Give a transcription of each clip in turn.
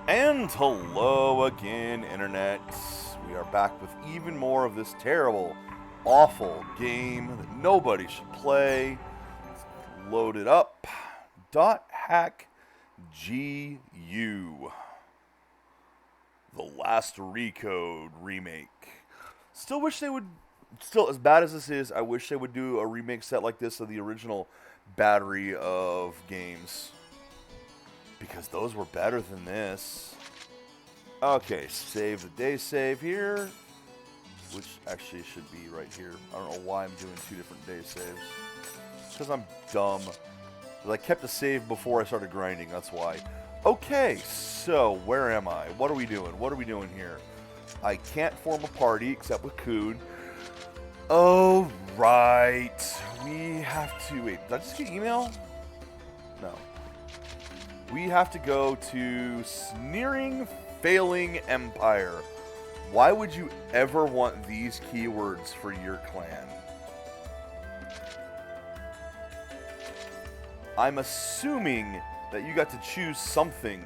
And hello again, Internet. We are back with even more of this terrible, awful game that nobody should play. Let's load it up. .hack GU. The Last Recode remake. Still wish they would, still as bad as this is, I wish they would do a remake set like this of the original battery of games. Because those were better than this. Okay, save the day save here. Which actually should be right here. I don't know why I'm doing two different day saves. It's because I'm dumb. But I kept a save before I started grinding, that's why. Okay, so where am I? What are we doing? What are we doing here? I can't form a party except with Coon. Oh, right. We have to... Wait, did I just get email? No. We have to go to Sneering Failing Empire. Why would you ever want these keywords for your clan? I'm assuming that you got to choose something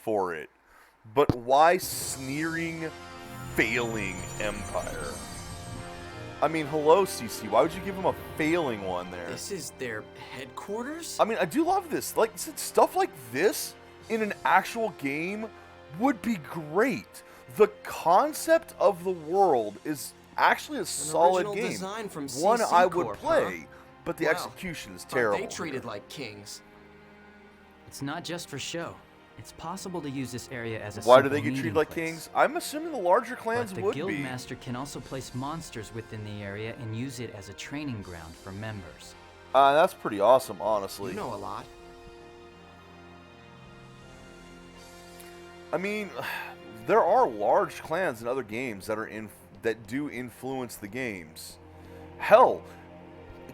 for it. But why Sneering Failing Empire? I mean, hello, CC. Why would you give them a failing one there? This is their headquarters? I mean, I do love this. Like, stuff like this in an actual game would be great. The concept of the world is actually a solid game. Design from CC One I would Corp, play, huh? but the execution is terrible. They treated like kings. It's not just for show. It's possible to use this area as a Why do they simple get treated meeting like place. kings? I'm assuming the larger clans But would the be. Guildmaster can also place monsters within the area and use it as a training ground for members. That's pretty awesome, honestly. You know a lot. I mean, there are large clans in other games that are that do influence the games. Hell,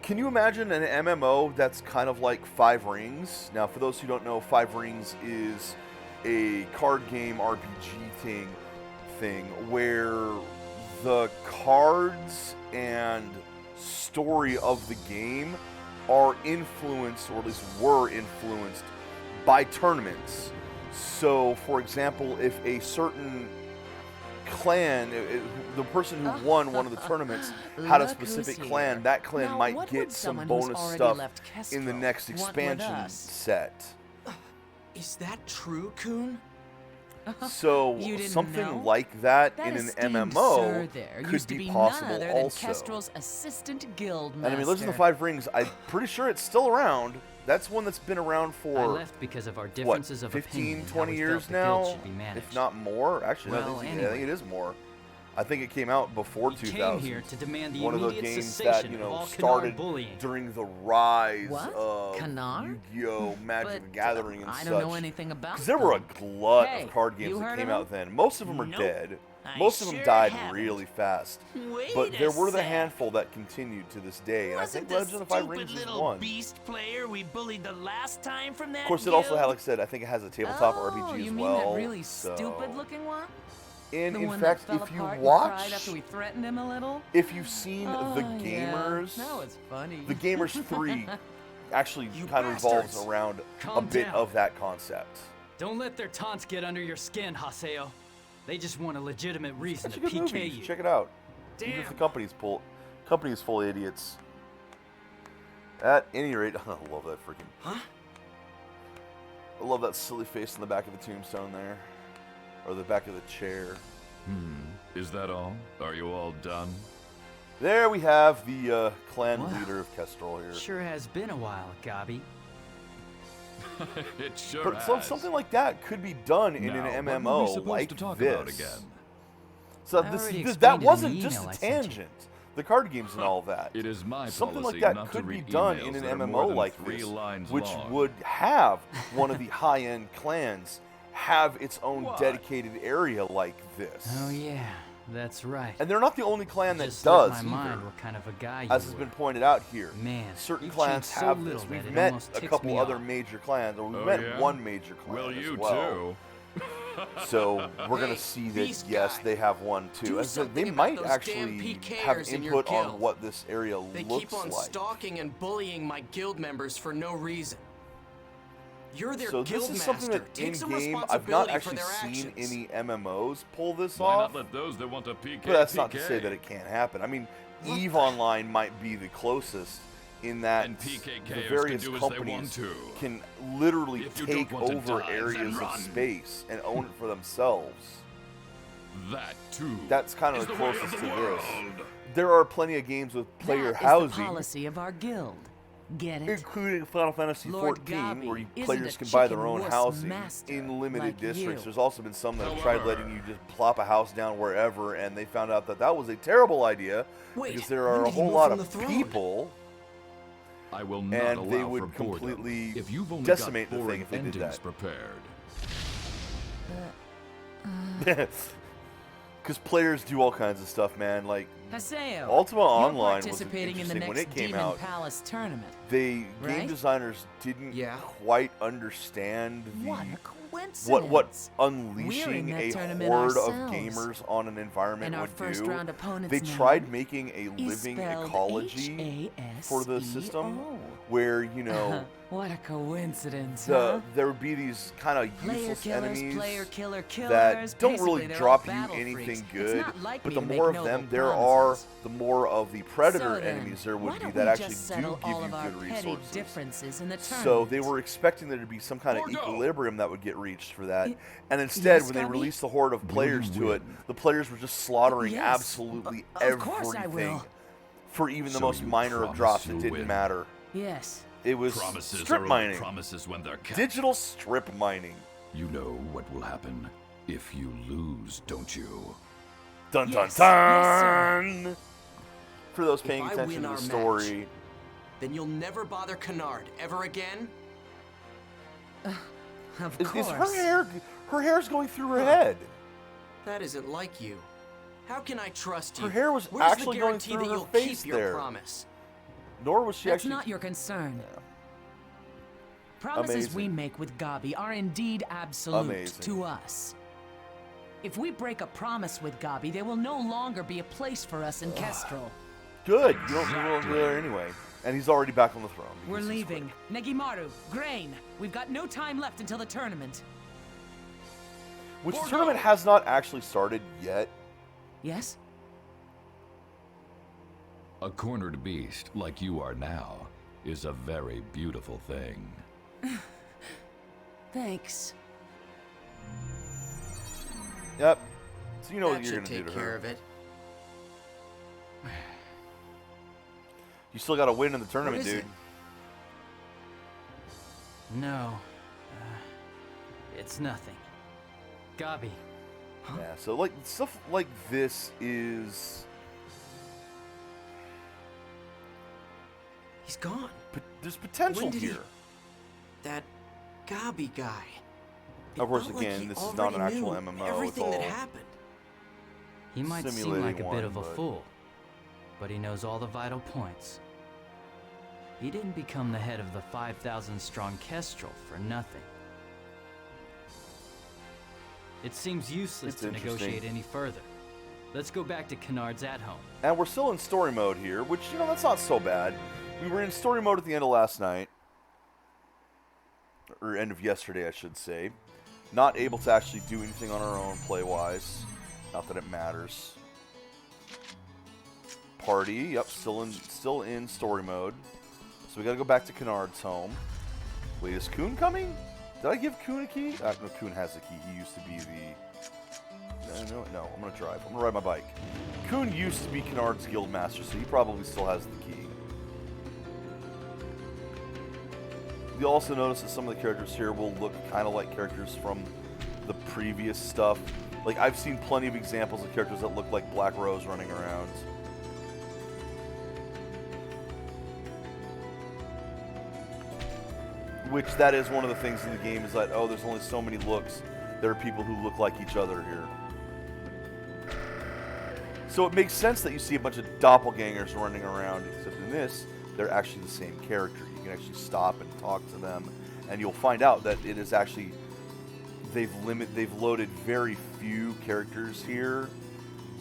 can you imagine an MMO that's kind of like Five Rings? Now, for those who don't know, Five Rings is a card game RPG thing where the cards and story of the game are influenced, or at least were influenced, by tournaments. So, for example, if a certain clan, the person who won one of the tournaments had a specific clan, that clan Now, might what get would some someone who's bonus already stuff left in the Kestrel next want with expansion us? set. Is that true, Coon? So You didn't something know? like that, That in an esteemed MMO sir there could used to be be possible none other than also. Kestrel's assistant guild And master. I mean, Legends of the Five Rings, I'm pretty sure it's still around. That's one that's been around I for, left because of our what, differences of 15, opinion and how 20 we years felt the guild now? should be managed. If not more. Actually, no, Well, I think anyway. it is more. I think it came out before We 2000. came here to demand the One of the immediate games cessation that, of all started Kanar bullying. during the rise What? of Kanar? Yu-Gi-Oh! Magic But the Gathering and I such. don't know anything about Because there were a them. glut Hey, of card games you that heard came of out then. Most of them are Nope. dead. I Most of them sure died haven't. really fast. Wait But there were the sec. handful that continued to this day, and I think Wasn't Legend the of the Five stupid Rings is little one. beast player we bullied the last time from that Of course, it also had, guild? like I said, I think it has a tabletop Oh, RPG you as mean well. that really so- stupid-looking one? And The in one fact, that fell if you apart and watch, cried after we threatened him a little? if you've seen Oh, the yeah. Gamers, That was funny. the Gamers 3 actually You kind of revolves bastards. around a Calm bit down. of that concept. Don't let their taunts get under your skin, Haseo. They just want a legitimate reason It's to a good movie. PK You should you. check it out. Even if Damn. the company is full of idiots. At any rate, I love that freaking. Huh? I love that silly face in the back of the tombstone there, or the back of the chair. Is that all? Are you all done? There we have the clan Wow. leader of Kestrel here. Sure has been a while, Gabi. It sure But has. something like that could be done in Now, an what were MMO we supposed like to talk this. about again? So I this, already that explained it in wasn't the just email a I sent you. tangent. The card games and all that. It is my Something policy like that not could to be read done emails in an that are MMO more than like 3 this, lines which long. would have one of the high-end clans have its own What? dedicated area like this. Oh yeah, that's right. And they're not the only clan that Just does slipped my either, mind what kind of a guy you as has were. been pointed out here. Man, Certain you've clans changed so have little this. that We've it met almost a ticks couple me other off. major clans, or we've Oh, met yeah? one major clan Well, as you well. too. So we're gonna Hey, see that Beast yes, guy. they have one too. Do As I said, they something about might those damn actually PKers have in your input on guild. what this area They looks keep on like. stalking and bullying my guild members for no reason. You're their So this guild is something master. that Take some in-game, I've not responsibility for actually their seen actions. any MMOs pull this Why off. not let those that want to PK But that's not to PK? say that it can't happen. I mean, What EVE the- Online might be the closest in that And PKKers the can various do as they companies want to. can literally If you take don't want to over die, then areas of run. space and own it for themselves. That too. That's kind of is the the way of closest the to this. world. There are plenty of games with player That is housing, the policy of our guild. Get it? including Final Fantasy Lord XIV, Gabi where isn't players a can buy their chicken own wuss housing master in limited like districts. you. There's also been some that have tried However- letting you just plop a house down wherever, and they found out that that was a terrible idea Wait, because there when are a did he whole move lot from of the throne? people, I will not and allow they for would boredom. completely if you've only decimate got the thing boring if they did endings that. prepared. Because players do all kinds of stuff, man. Like Haseo, Ultima you're Online was participating in the interesting when next it came Demon out. Palace tournament. Game Right? designers didn't Yeah. quite understand What a the coincidence! what We're unleashing in that a tournament horde ourselves. of gamers on an environment And our would first do. round opponent's They name tried making a is living spelled ecology for the system Haseo. where, you know, What a coincidence, huh? there would be these kind of Player useless killers, enemies player killer killers. that don't Basically, really they're drop all you battle anything freaks. good, It's not like but me the to make more of noble them there promises. are, the more of the predator So then, enemies there why would be don't that we actually just do settle give all you of our good petty resources. differences in the So tournament? they were expecting there to be some kind of Or go. equilibrium that would get reached for that. Y- And instead, yes, when they Gabi? released the horde of Will players you to it, win? the players were just slaughtering Yes, absolutely of course I everything will. for even the So most you minor of promise drops. It you'll didn't win? matter. Yes. It was Promises strip are only mining. promises when they're kept. Digital strip mining. You know what will happen if you lose, don't you? Dun dun Yes, yes, sir. dun! For those paying If I attention win to the our story, Then you'll never bother Kennard ever again? Of is course. her hair's going through her head. That isn't like you. How can I trust you? Her hair was Where's actually the going guarantee through that her you'll face keep your there. promise? Nor was she That's actually. not your concern. Promises we Amazing. make with Gabi are indeed absolute Amazing. to us. If we break a promise with Gabi, there will no longer be a place for us in Kestrel. Good. You don't want to go there anyway. And he's already back on the throne. We're because he's leaving. Negimaru, Grain, we've got no time left until the tournament. quick. Which the Borgo! tournament has not actually started yet. Yes? A cornered beast, like you are now, is a very beautiful thing. Thanks. Yep. So you know That what you're should gonna do take to care her. of it. You still got to win in the tournament, is dude. it? No. It's nothing. Gabi, Yeah. So like stuff like this is. He's gone. There's potential When did he- here. That Gabi guy. It Of course, felt like again, he this is not an already actual knew MMO, it's Everything that all- happened. he might seem Simulating like a one, bit of a but- fool, but he knows all the vital points. He didn't become the head of the 5,000 strong Kestrel for nothing. It seems useless It's to interesting. negotiate any further. Let's go back to Kennard's at home. And we're still in story mode here, which, you know, that's not so bad. We were in story mode at the end of last night. Or end of yesterday, I should say. Not able to actually do anything on our own play-wise. Not that it matters. Party, yep, still in story mode. So we gotta go back to Kennard's home. Wait, is Kuhn coming? Did I give Kuhn a key? No, Kuhn has a key. He used to be the... No, I'm gonna drive. I'm gonna ride my bike. Kuhn used to be Kennard's guild master, so he probably still has the key. You'll also notice that some of the characters here will look kind of like characters from the previous stuff. Like, I've seen plenty of examples of characters that look like Black Rose running around. Which, that is one of the things in the game, is that, oh, there's only so many looks. There are people who look like each other here. So it makes sense that you see a bunch of doppelgangers running around, except in this, they're actually the same character. You can actually stop and talk to them, and you'll find out that it is actually, they've loaded very few characters here.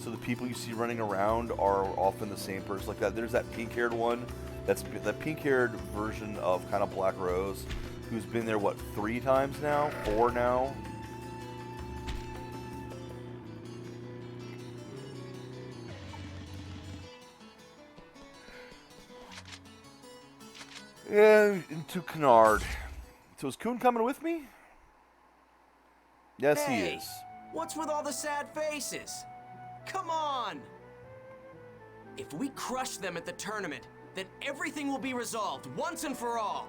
So the people you see running around are often the same person. Like that, there's that pink-haired one. That's that pink-haired version of kind of Black Rose. who's been there, what, 3 times now? 4 now? And into Kennard. So is Kuhn coming with me? Yes, Hey, he is. what's with all the sad faces? Come on! If we crush them at the tournament, then everything will be resolved once and for all.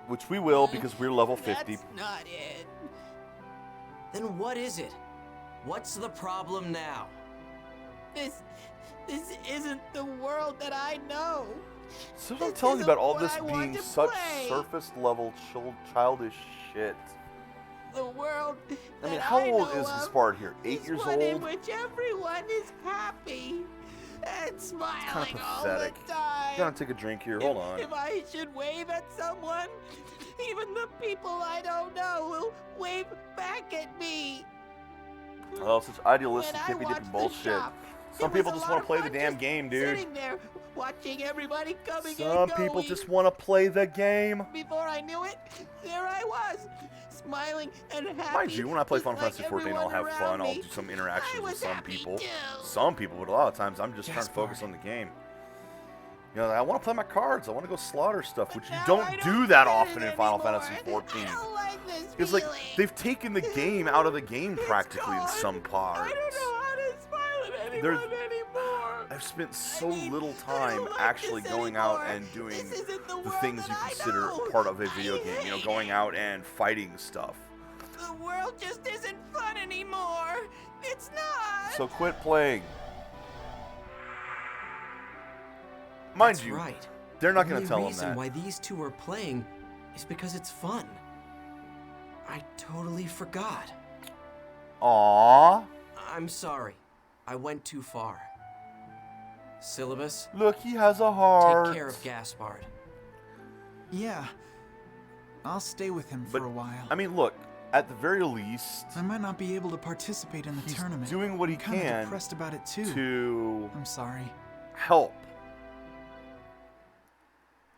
Which we will, because we're level 50. That's not it. Then what is it? What's the problem now? This isn't the world that I know. So I'm This telling you isn't about all what this I want being to such play. surface level childish shit. The world I mean, that how I old know is of Gaspard here? 8 is years one in old? which everyone is happy and smiling all the pathetic. time. Gotta take a drink here. Hold on. If I should wave at someone, even the people I don't know will wave back at me. Oh, such idealistic When I hippy watched dippy the bullshit. shop, Some it was people a just lot want of to play the fun damn just game, dude. Sitting there watching everybody coming Some and people going. just want to play the game. Before I knew it, there I was, smiling and happy. Mind you, when I play just Final Fantasy like 14, I'll everyone have fun. around I'll me. do some interactions I with was some happy people. too. Some people, but a lot of times I'm just trying to Gaspard. focus on the game. You know, I want to play my cards. I want to go slaughter stuff, But which you now don't I do that get often it in Final anymore. Fantasy 14. I don't like this It's like feeling. they've taken the game out of the game It's practically in gone. some parts. I don't know how to smile at anyone anymore. I've spent so I mean, little I don't time like actually this going out anymore. and doing This isn't the the world things you that I consider know. part of a video I game. You know, hate going it. out and fighting stuff. The world just isn't fun anymore. It's not. So quit playing. Mind That's you, right. they're not The going to only tell him reason that. why these two are playing is because it's fun. I totally forgot. Aww. I'm sorry. I went too far. Syllabus, Look, he has a heart. take care of Gaspard. Yeah. I'll stay with him for But, a while. I mean, look, at the very least, I might not be able to participate in the he's tournament. doing what he Kinda can depressed about it too. to I'm sorry. help.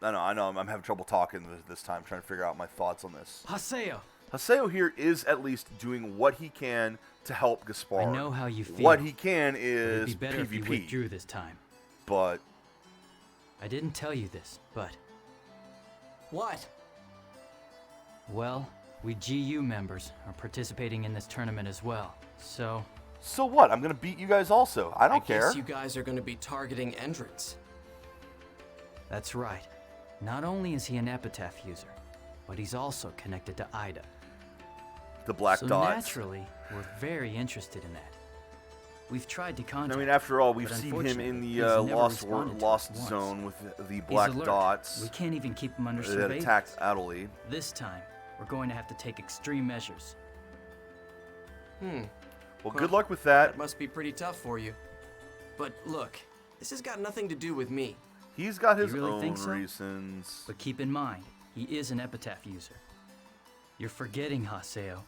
I know, I'm having trouble talking this time, trying to figure out my thoughts on this. Haseo, Haseo here is at least doing what he can to help Gaspard. I know how you feel. What he can It'd is be better if you PvP, withdrew this time. but I didn't tell you this, but, What? well, we GU members are participating in this tournament as well. So, so what? I'm gonna beat you guys also. I don't care. Guess you guys are going to be targeting entrants. that's right. Not only is he an epitaph user, but he's also connected to Ida. The black So dots. naturally, we're very interested in that. We've tried to contact I mean, after all, we've but seen him in unfortunately, the he's never Lost responded to Lost us once. Zone with the He's black alert. dots We can't even keep him under that surveillance. attacked Adelaide. This time, we're going to have to take extreme measures. Well, good luck with that. That must be pretty tough for you. But look, this has got nothing to do with me. He's got his really own think so? reasons. But keep in mind, he is an epitaph user. You're forgetting, Haseo.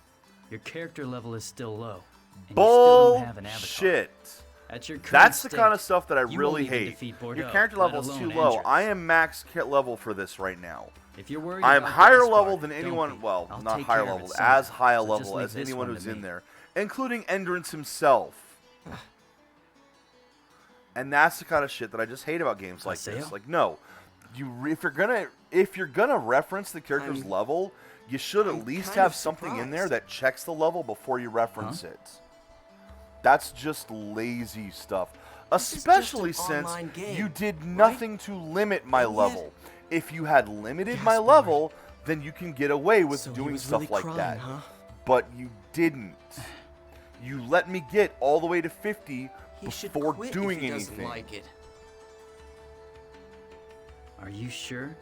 Your character level is still low, and you still don't have an avatar. Bullshit. At your current That's the state, kind of stuff that I you really won't even hate. defeat Bordeaux, Your character let level is too alone low. Andres. I am max level for this right now. If you're worried I am about higher Gaspard, level than don't anyone. be. Well, I'll not take higher care of it level, somehow, as high a so just level leave as this anyone one to who's in me. there, including Endurance himself. And that's the kind of shit that I just hate about games like this. Haseo? Like, no, if you're gonna reference the character's I'm- level, you should I'm at least kind have of something in there surprised. that checks the level before you reference it. That's just lazy stuff. This is just Especially an since online game, you did right? nothing to limit my And yet- level. If you had limited my Gaspard. level, then you can get away with So he doing was stuff really like crying, that. huh? But you didn't. You let me get all the way to 50 He should before quit doing if he doesn't anything. like it. Are you sure?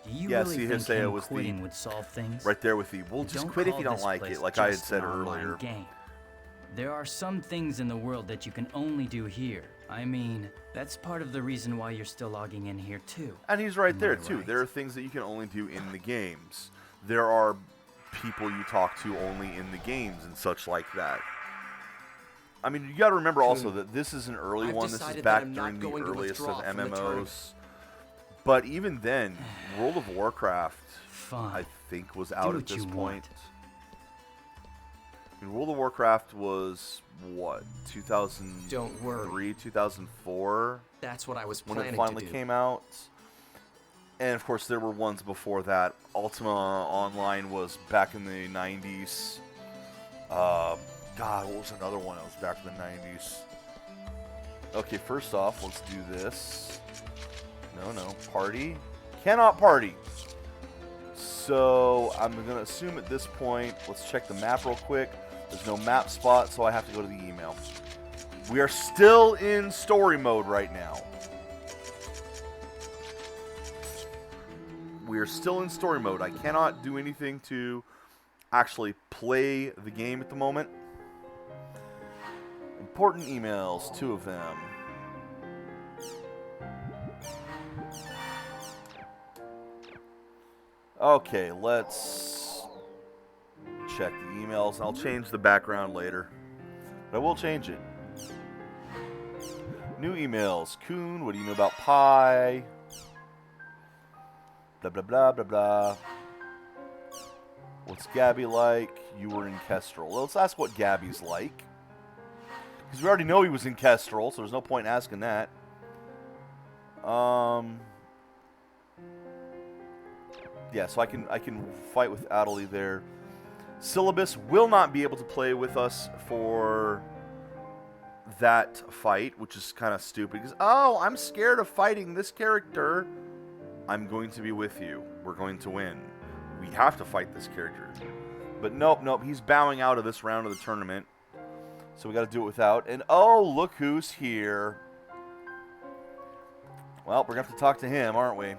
Do you Yeah, really see, think Haseo him was the- quitting would solve things? Right there with the, well, And just don't quit if call you don't this like place it, like I had just said an online earlier. Game. There are some things in the world that you can only do here. I mean, that's part of the reason why you're still logging in here too. And he's right Am there, I too. right? There are things that you can only do in the games. There are people you talk to only in the games and such like that. I mean, you got to remember also that this is an early I've one. This is decided that back I'm during not the going to earliest of withdraw from the MMOs. But even then, World of Warcraft, Fine. I think, was Do out at what this you point. want. I mean, World of Warcraft was, what, 2003, Don't worry. 2004? That's what I was When planning it finally to do. came out. And, of course, there were ones before that. Ultima Online was back in the 90s. God, what was another one that was back in the 90s? Okay, first off, let's do this. No, party. Cannot party. So, I'm going to assume at this point, let's check the map real quick. There's no map spot, so I have to go to the email. We are still in story mode right now. We are still in story mode. I cannot do anything to actually play the game at the moment. Important emails, 2 of them. Okay, let's check the emails. I'll change the background later. But I will change it. New emails. Coon, what do you know about Pi? Blah, blah, blah, blah, blah. What's Gabby like? You were in Kestrel. Well, let's ask what Gabby's like. Because we already know he was in Kestrel, so there's no point in asking that. Yeah, so I can fight with Adelie there. Syllabus will not be able to play with us for that fight, which is kind of stupid. Because, oh, I'm scared of fighting this character. I'm going to be with you. We're going to win. We have to fight this character. But nope, he's bowing out of this round of the tournament. So we got to do it without. And oh, look who's here. Well, we're going to have to talk to him, aren't we?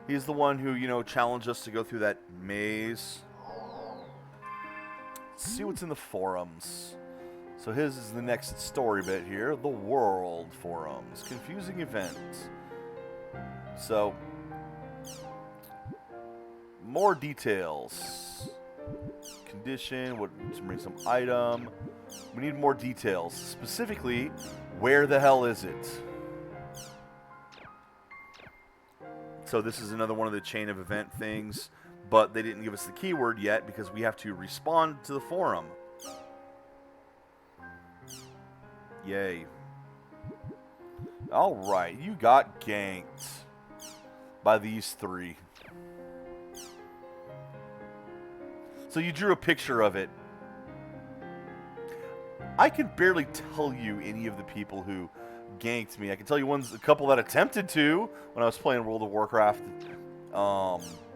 He's the one who, you know, challenged us to go through that maze. Let's see what's in the forums. So his is the next story bit here. The World Forums. Confusing events. So, more details. Condition, what to bring some item. We need more details. Specifically, where the hell is it? So this is another one of the chain of event things, but they didn't give us the keyword yet because we have to respond to the forum. Yay. Alright, you got ganked by these 3. So you drew a picture of it. I can barely tell you any of the people who ganked me. I can tell you a couple that attempted to when I was playing World of Warcraft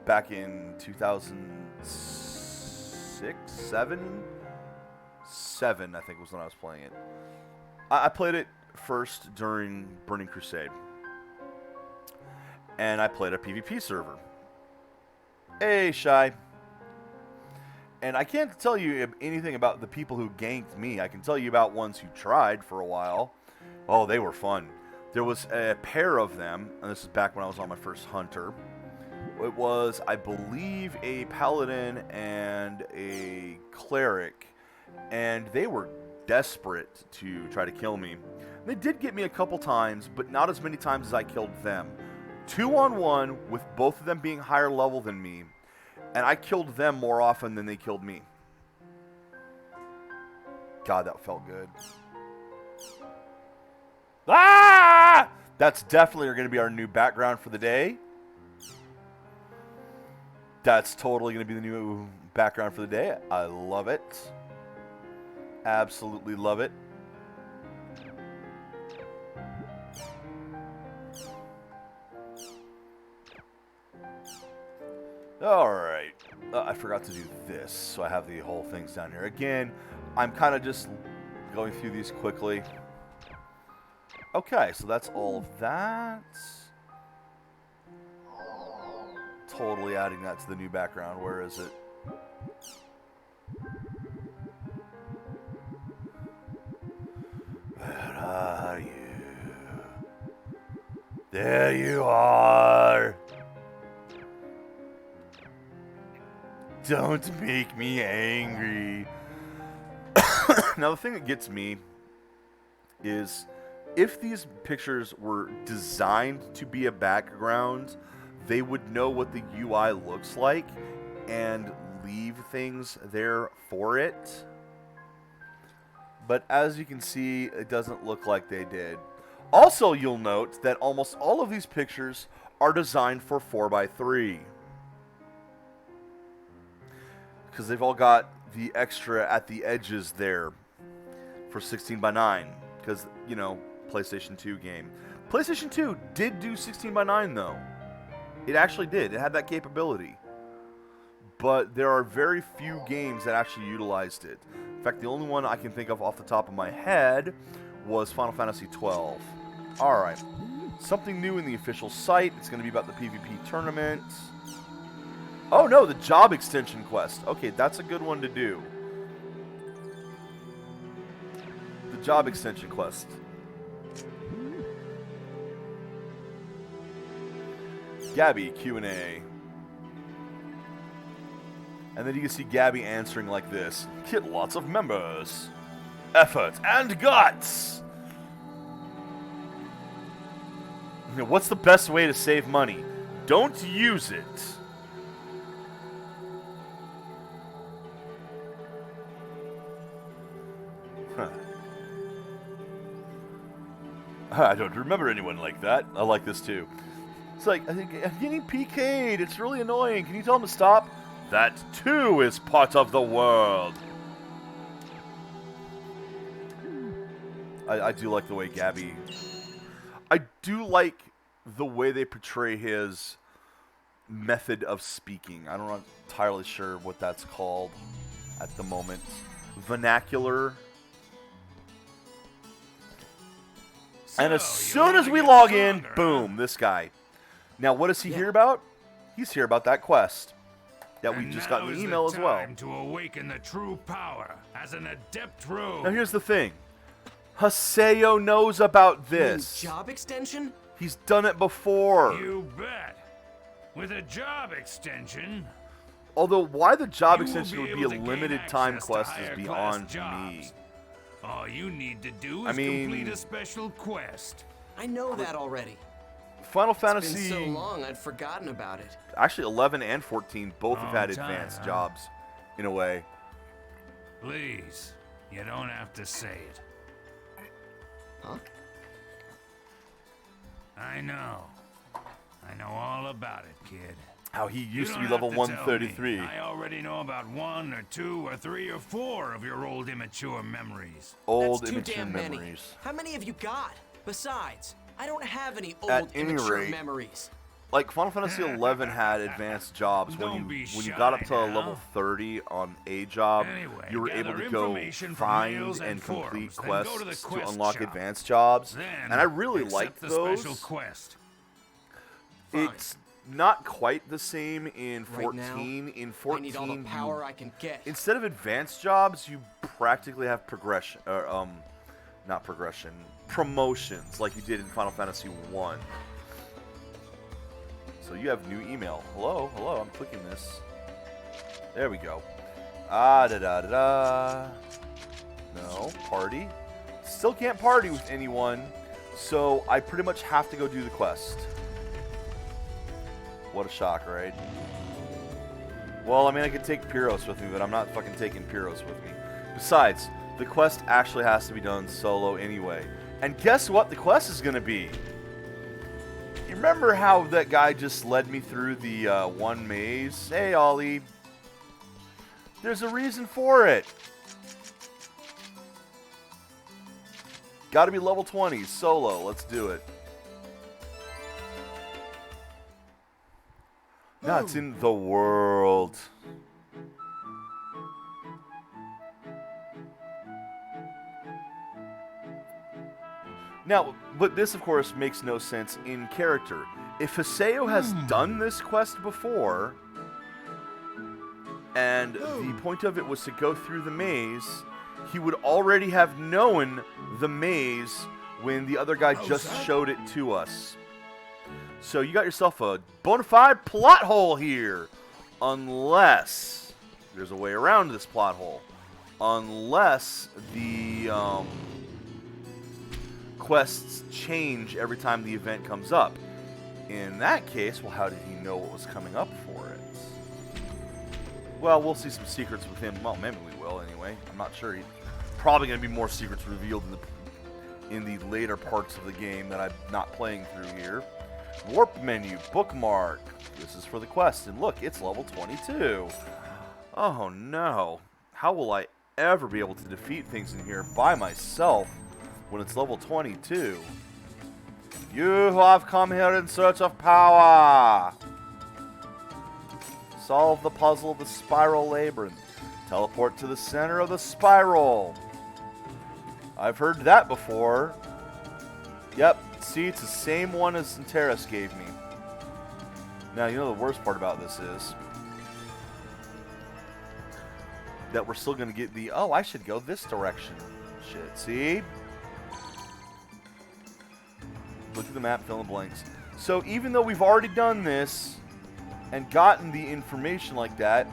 back in 2006, 7, I think was when I was playing it. I played it first during Burning Crusade. And I played a PvP server. Hey, Shy. And I can't tell you anything about the people who ganked me. I can tell you about ones who tried for a while. Oh, they were fun. There was a pair of them, and this is back when I was on my first hunter. It was, I believe, a paladin and a cleric, and they were desperate to try to kill me. They did get me a couple times, but not as many times as I killed them. 2-on-1 with both of them being higher level than me, and I killed them more often than they killed me. God, that felt good. Ah! That's definitely going to be our new background for the day. That's totally going to be the new background for the day. I love it. Absolutely love it. Alright. I forgot to do this, so I have the whole things down here. Again, I'm kind of just going through these quickly. Okay, so that's all of that. Totally adding that to the new background. Where is it? Where are you? There you are. Don't make me angry. Now, the thing that gets me is if these pictures were designed to be a background, they would know what the UI looks like and leave things there for it. But as you can see, it doesn't look like they did. Also, you'll note that almost all of these pictures are designed for 4x3. Because they've all got the extra at the edges there for 16:9. Because, you know, PlayStation 2 game. PlayStation 2 did do 16:9 though. It actually did. It had that capability. But there are very few games that actually utilized it. In fact, the only one I can think of off the top of my head was Final Fantasy 12. Alright. Something new in the official site. It's going to be about the PvP tournament. Oh no, the job extension quest. Okay, that's a good one to do. The job extension quest. Gabby Q&A. And then you can see Gabby answering like this. Get lots of members. Effort and guts. You know, what's the best way to save money? Don't use it. Huh. I don't remember anyone like that. I like this too. It's like, I think I'm getting PK'd. It's really annoying. Can you tell him to stop? That too is part of the world. I do like the way Gabby... I do like the way they portray his method of speaking. I'm not entirely sure what that's called at the moment. Vernacular. And as soon as we log in, boom, this guy. Now, what does he hear about? He's here about that quest that we just got in the email as well. To awaken the true power as an adept rogue. Now, here's the thing. Haseo knows about this. Job extension? He's done it before. You bet. With a job extension. Although, why the job you extension would be a able to gain limited time access to quest higher is class beyond jobs. me. All you need to do is complete a special quest. I know that already. Final It's Fantasy... been so long, I'd forgotten about it. Actually, 11 and 14 both have had Long time, advanced huh? jobs, in a way. Please, you don't have to say it. Huh? I know. I know all about it, kid. How he You used to don't be level have to tell me. 133. I already know about 1 or 2 or 3 or 4 of your old immature memories. Old That's too immature damn many. memories. How many have you got? Besides, I don't have any At old any immature rate, memories. Like, Final Fantasy 11 had advanced jobs. Don't When be you got up shy to now. level 30 on a job, Anyway, you were able gather to go information from find mails and and complete forums, then go to the quests to quest unlock shop. advanced jobs. Then And I really accept liked the those. special quest. It's not quite the same in Right 14. now, In I 14, need all the you- power I can get. instead of advanced jobs, you practically have progression, or not progression, promotions like you did in Final Fantasy 1. So you have new email. Hello, hello, I'm clicking this. There we go. Ah, da da da da. No, party. Still can't party with anyone, so I pretty much have to go do the quest. What a shock, right? Well, I mean, I could take Pyros with me, but I'm not fucking taking Pyros with me. Besides, the quest actually has to be done solo anyway. And guess what the quest is going to be? You remember how that guy just led me through the one maze? Hey, Ollie. There's a reason for it. Gotta be level 20, solo. Let's do it. No, it's in the world. Now, but this, of course, makes no sense in character. If Haseo has done this quest before, and the point of it was to go through the maze, he would already have known the maze when the other guy just showed it to us. So you got yourself a bona fide plot hole here. Unless there's a way around this plot hole. Unless the quests change every time the event comes up. In that case, well, how did he know what was coming up for it? Well, we'll see some secrets with him. Well, maybe we will anyway. I'm not sure. He's probably going to be more secrets revealed in the later parts of the game that I'm not playing through here. Warp menu, bookmark. This is for the quest, and look, it's level 22. Oh no. How will I ever be able to defeat things in here by myself when it's level 22? You have come here in search of power. Solve the puzzle of the spiral labyrinth. Teleport to the center of the spiral. I've heard that before. Yep, see, it's the same one as Interis gave me. Now, you know the worst part about this is that we're still going to get the, oh, I should go this direction. Shit, see? Look at the map, fill in the blanks. So even though we've already done this and gotten the information like that,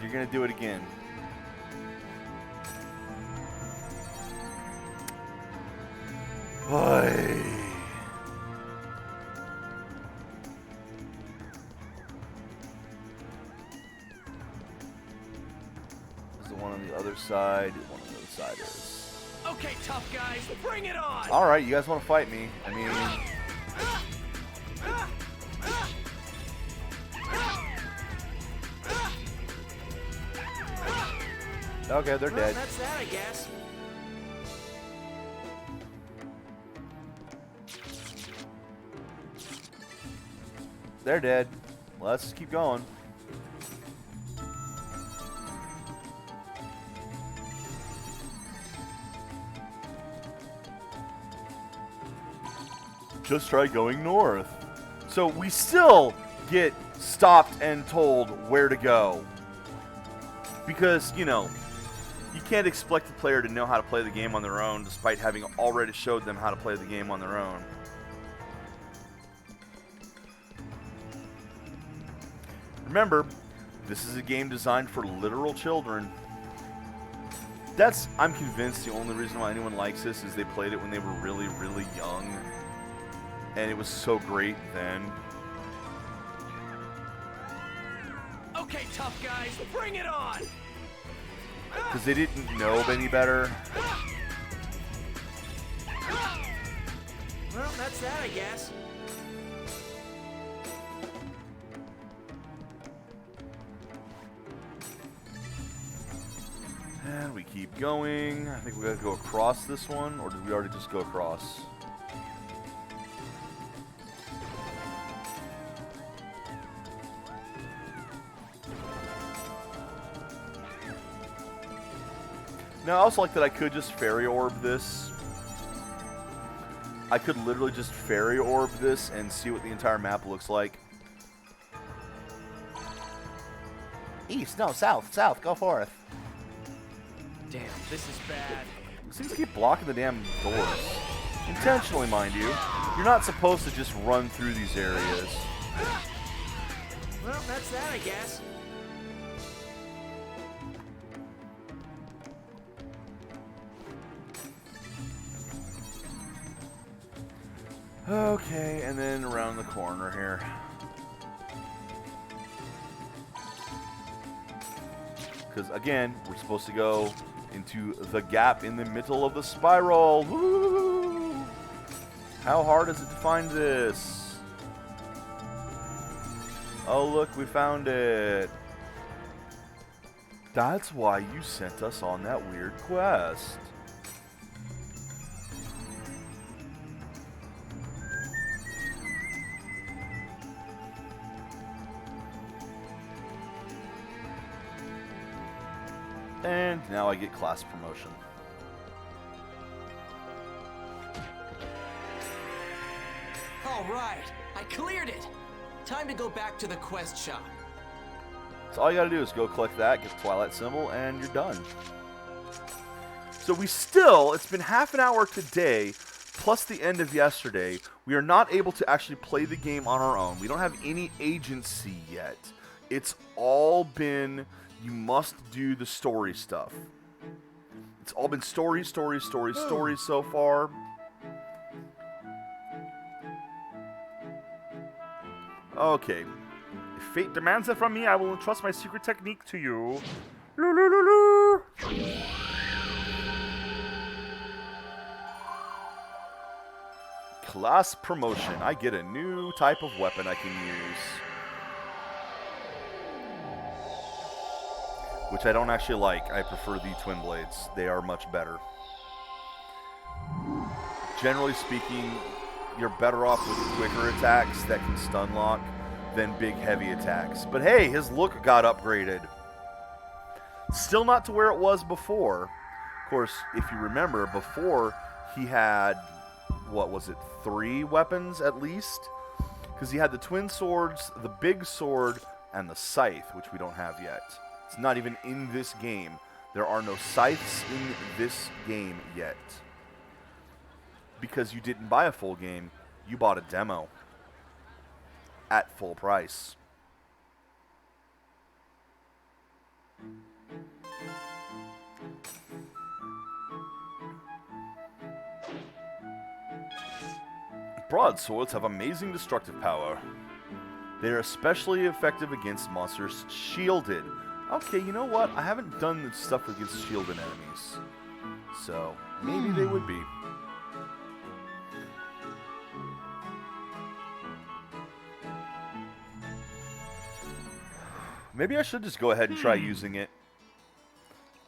you're going to do it again. Boy. Is the one on the other side? One on the other side is. Okay, tough guys, bring it on! Alright, you guys want to fight me. I mean... Okay, they're dead. That's that, I guess. They're dead. Let's keep going. Just try going north. So we still get stopped and told where to go. Because, you know, you can't expect the player to know how to play the game on their own despite having already showed them how to play the game on their own. Remember, this is a game designed for literal children. I'm convinced the only reason why anyone likes this is they played it when they were really, really young. And it was so great then. Okay, tough guys, bring it on! Because they didn't know any better. Well, that's that, I guess. And we keep going. I think we gotta go across this one, or did we already just go across? Now, I also like that I could just fairy orb this. I could literally just fairy orb this and see what the entire map looks like. East, no, south, go forth. Damn, this is bad. These things keep blocking the damn doors. Intentionally, mind you. You're not supposed to just run through these areas. Well, that's that, I guess. Okay, and then around the corner here. Because, again, we're supposed to go into the gap in the middle of the spiral. Woo! How hard is it to find this? Oh, look, we found it. That's why you sent us on that weird quest. And now I get class promotion. All right, I cleared it. Time to go back to the quest shop. So all you gotta do is go collect that, get the Twilight symbol, and you're done. So it's been half an hour today, plus the end of yesterday. We are not able to actually play the game on our own. We don't have any agency yet. It's all been, you must do the story stuff. It's all been story so far. Okay. If fate demands it from me, I will entrust my secret technique to you. Loo. Class promotion. I get a new type of weapon I can use. Which I don't actually like. I prefer the twin blades. They are much better. Generally speaking, you're better off with quicker attacks that can stun lock than big heavy attacks. But hey, his look got upgraded. Still not to where it was before. Of course, if you remember, before he had, what was it, 3 weapons at least? Because he had the twin swords, the big sword, and the scythe, which we don't have yet. It's not even in this game. There are no scythes in this game yet. Because you didn't buy a full game, you bought a demo. At full price. Broadswords have amazing destructive power. They are especially effective against monsters shielded. Okay, you know what? I haven't done the stuff against shielded enemies. So, maybe they would be. Maybe I should just go ahead and try using it.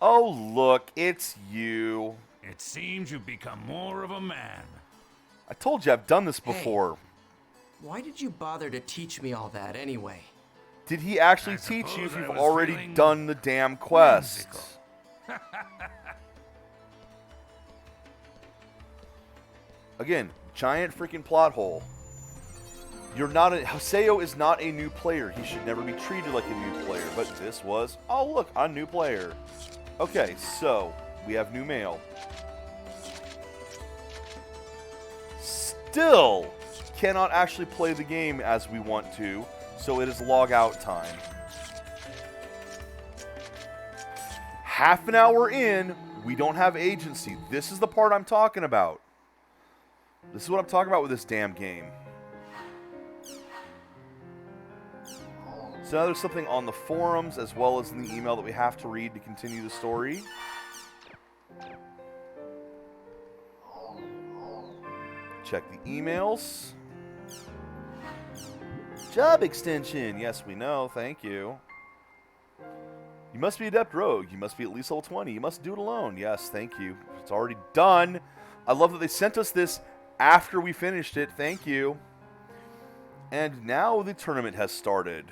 Oh, look, it's you. It seems you've become more of a man. I told you I've done this before. Why did you bother to teach me all that anyway? Did he actually I teach you if suppose I you've was already feeling done the damn quest? whimsical. Again, giant freaking plot hole. You're not a... Haseo is not a new player. He should never be treated like a new player. But this was... Oh, look, a new player. Okay, so, we have new mail. Still cannot actually play the game as we want to, so it is log out time. Half an hour in, we don't have agency. This is the part I'm talking about. This is what I'm talking about with this damn game. So now there's something on the forums as well as in the email that we have to read to continue the story. Check the emails. Job extension. Yes, we know. Thank you. You must be adept rogue. You must be at least level 20. You must do it alone. Yes, thank you. It's already done. I love that they sent us this after we finished it. Thank you. And now the tournament has started.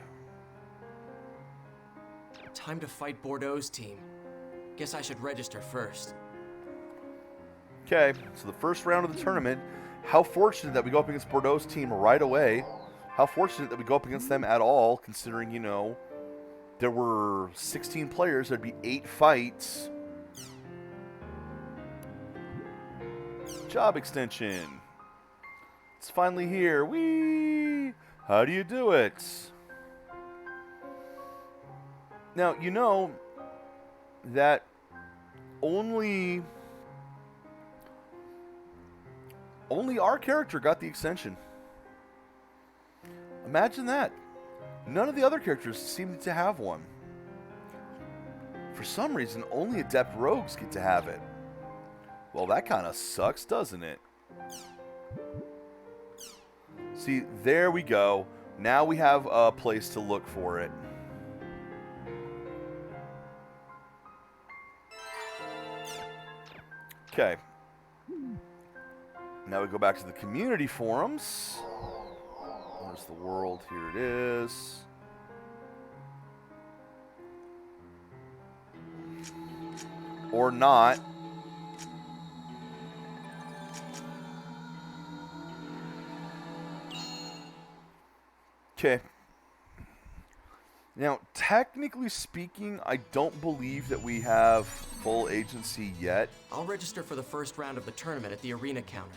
Time to fight Bordeaux's team. Guess I should register first. Okay, so the first round of the tournament. How fortunate that we go up against Bordeaux's team right away. How fortunate that we go up against them at all, considering, you know, there were 16 players. There'd be 8 fights. Job extension. It's finally here. Whee! How do you do it? Now, you know that only our character got the extension. Imagine that. None of the other characters seem to have one. For some reason, only adept rogues get to have it. Well, that kind of sucks, doesn't it? See, there we go. Now we have a place to look for it. Okay. Now we go back to the community forums. There's the world. Here it is. Or not. Okay. Now, technically speaking, I don't believe that we have full agency yet. I'll register for the first round of the tournament at the arena counter.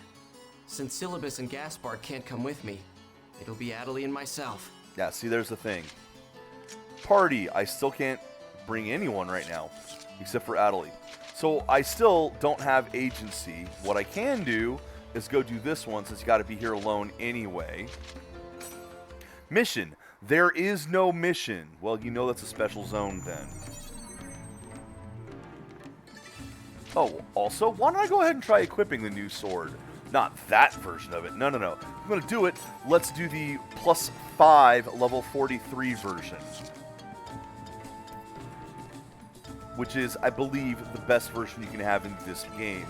Since Syllabus and Gaspar can't come with me, it'll be Adelie and myself. Yeah, see, there's the thing. Party, I still can't bring anyone right now, except for Adelie. So I still don't have agency. What I can do is go do this one, since you got to be here alone anyway. Mission. There is no mission. Well, you know that's a special zone then. Oh, also, why don't I go ahead and try equipping the new sword? Not that version of it. No, no, no. I'm going to do it. Let's do the +5 level 43 version. Which is, I believe, the best version you can have in this game.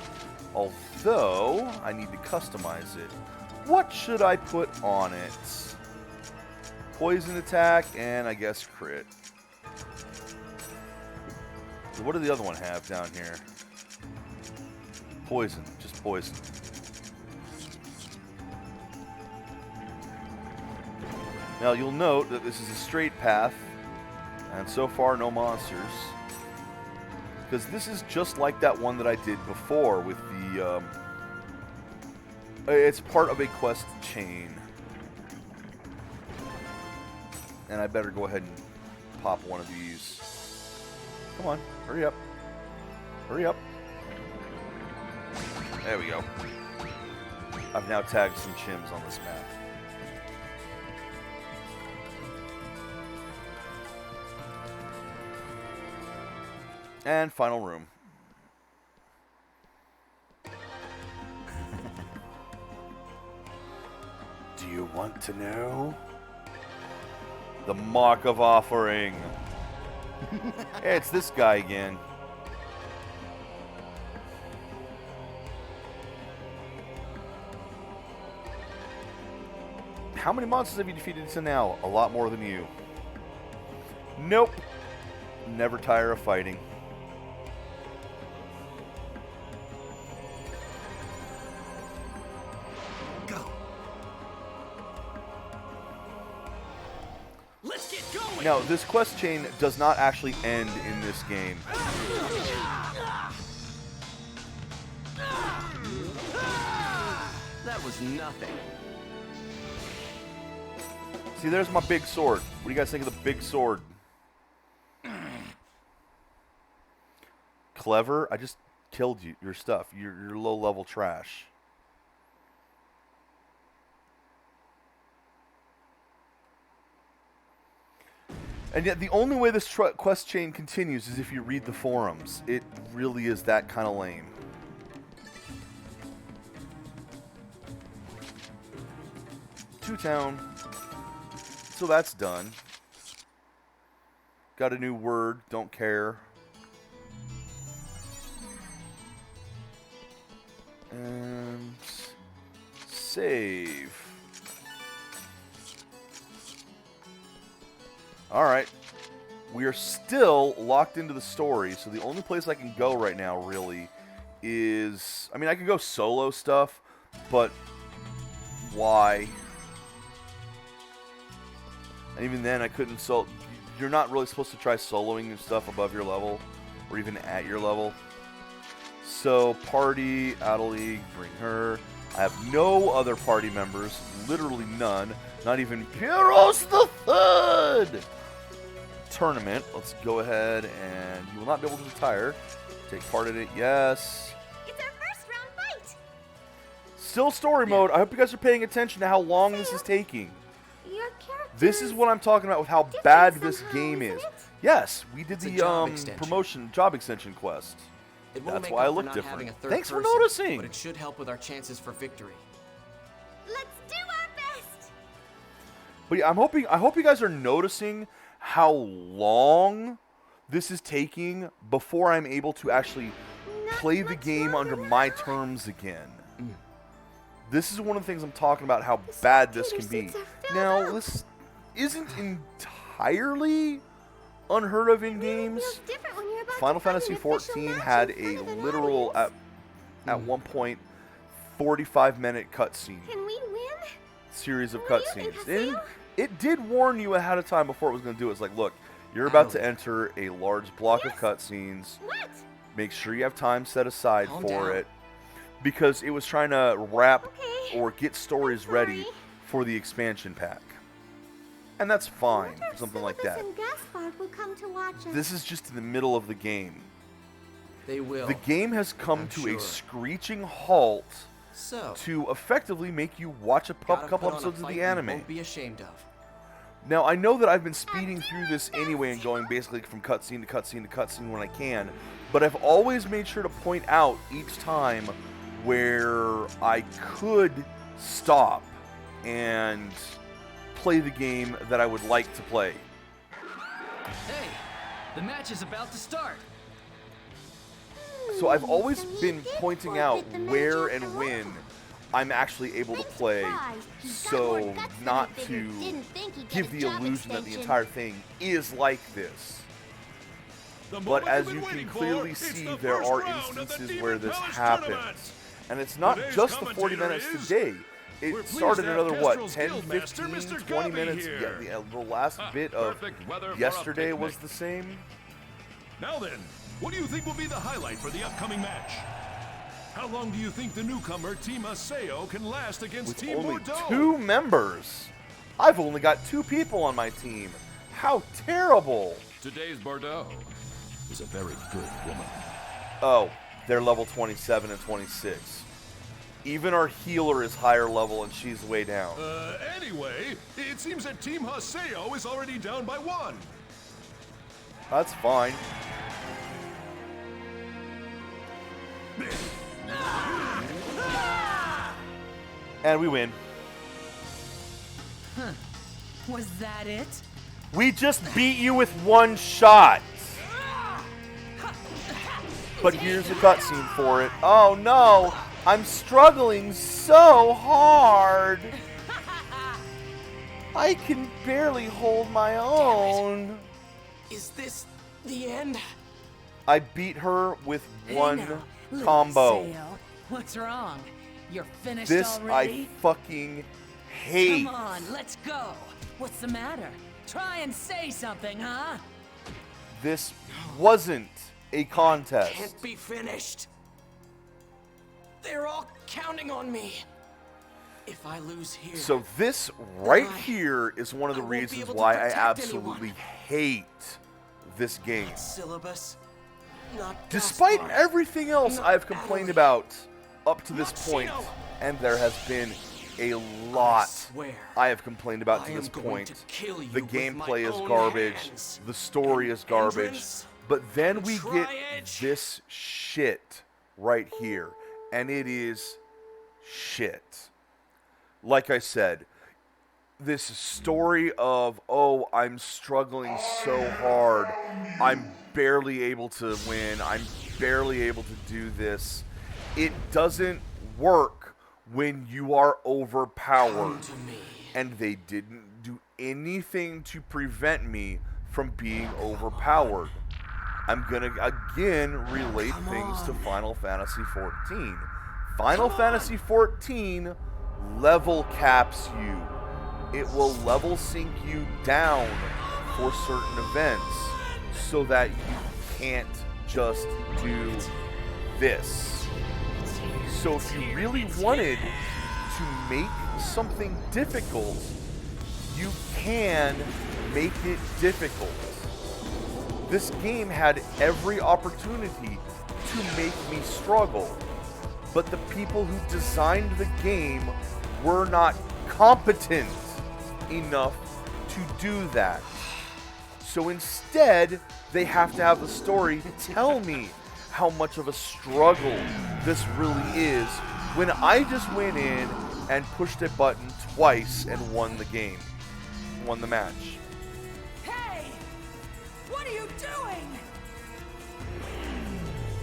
Although, I need to customize it. What should I put on it? Poison attack, and I guess crit. What did the other one have down here? Poison, just poison. Now you'll note that this is a straight path, and so far no monsters. Because this is just like that one that I did before with the, it's part of a quest chain. And I better go ahead and pop one of these. Come on, hurry up. Hurry up. There we go. I've now tagged some chims on this map. And final room. Do you want to know? The Mark of Offering. Hey, it's this guy again. How many monsters have you defeated to now? A lot more than you. Nope. Never tire of fighting. Go. Let's get going. Now, this quest chain does not actually end in this game. That was nothing. See, there's my big sword. What do you guys think of the big sword? Clever? I just killed you, your stuff. You're low-level trash. And yet the only way this quest chain continues is if you read the forums. It really is that kind of lame. Two town. So that's done. Got a new word. Don't care. And save. Alright. We are still locked into the story, so the only place I can go right now, really, is... I mean, I could go solo stuff, but why? And even then, I couldn't solo... You're not really supposed to try soloing and stuff above your level, or even at your level. So, party, out of league, bring her. I have no other party members, literally none. Not even Pyros the Third! Tournament. Let's go ahead and you will not be able to retire. Take part in it, yes. It's our first round fight. Still story mode. I hope you guys are paying attention to how long this is taking. Your character. This is what I'm talking about with how bad this somehow, game is. isn't it? Yes, we did It's a the job extension. job extension quest. It won't That's make why I up for look not different. having a third Thanks for person, noticing. But it should help with our chances for victory. Let's do our best. But yeah, I hope you guys are noticing how long this is taking before I'm able to actually play the game under my terms again. This is one of the things I'm talking about, how bad this can be. Now, this isn't entirely unheard of in games. Final Fantasy XIV had a literal, at one point, 45-minute cutscene. Can we win? Series of What do you think, cutscenes. Haseo? It did warn you ahead of time before it was going to do it. It's like, look, you're about to enter a large block of cutscenes. What? Make sure you have time set aside Calm for down. it. Because it was trying to wrap Okay. or get stories ready sorry. for the expansion pack. And that's fine Wonder for if something like Syllabus that. and Gaspard will come to watch us. This is just in the middle of the game. They will. The game has come I'm to sure. a screeching halt So, to effectively make you watch a gotta couple put on a episodes of fight the you anime. won't be ashamed of. Now, I know that I've been speeding through this anyway and going basically from cutscene to cutscene to cutscene when I can, but I've always made sure to point out each time where I could stop and play the game that I would like to play. Hey, the match is about to start. So I've always been pointing out where and when I'm actually able to play, so not to give the illusion that the entire thing is like this. But as you can clearly see, there are instances where this happens. And it's not just the 40 minutes today. It started another, what, 10, 15, 20 minutes? Yeah, the last bit of yesterday was the same. Now then, what do you think will be the highlight for the upcoming match? How long do you think the newcomer Team Haseo can last against With Team only Bordeaux? 2 members. I've only got 2 people on my team. How terrible. Today's Bordeaux is a very good woman. Oh, they're level 27 and 26. Even our healer is higher level and she's way down. Anyway, it seems that Team Haseo is already down by 1. That's fine. And we win. Huh. Was that it? We just beat you with 1 shot. But here's a cutscene for it. Oh no! I'm struggling so hard. I can barely hold my own. Is this the end? I beat her with Hey 1 now, little combo. Haseo, what's wrong? You're finished This already? I fucking hate. Come on, let's go. What's the matter? Try and say something, huh? This wasn't a contest. Can't be finished. They're all counting on me. If I lose here. So this right I- here is one of the I won't be reasons able to why I protect absolutely anyone. hate this game. Syllabus. Not Despite Gaspar. everything else Not I've complained Adelaide. about up to this Not point, Shino. and there has been a lot swear, I have complained about I to am this going point. to kill you The with my gameplay is own garbage, hands. the story is garbage, Entrance but then and we get Tri-Edge. this shit right here, and it is shit. Like I said, this story of, oh, I'm struggling so hard, I'm barely able to win, I'm barely able to do this. It doesn't work when you are overpowered. Come to me. And they didn't do anything to prevent me from being overpowered. I'm gonna again relate things to Final Fantasy XIV. Final Fantasy XIV level caps you. It will level sync you down for certain events so that you can't just do this. So if you really wanted to make something difficult, you can make it difficult. This game had every opportunity to make me struggle, but the people who designed the game were not competent enough to do that. So instead, they have to have the story tell me how much of a struggle this really is, when I just went in and pushed a button twice and won the game. Won the match. Hey! What are you doing?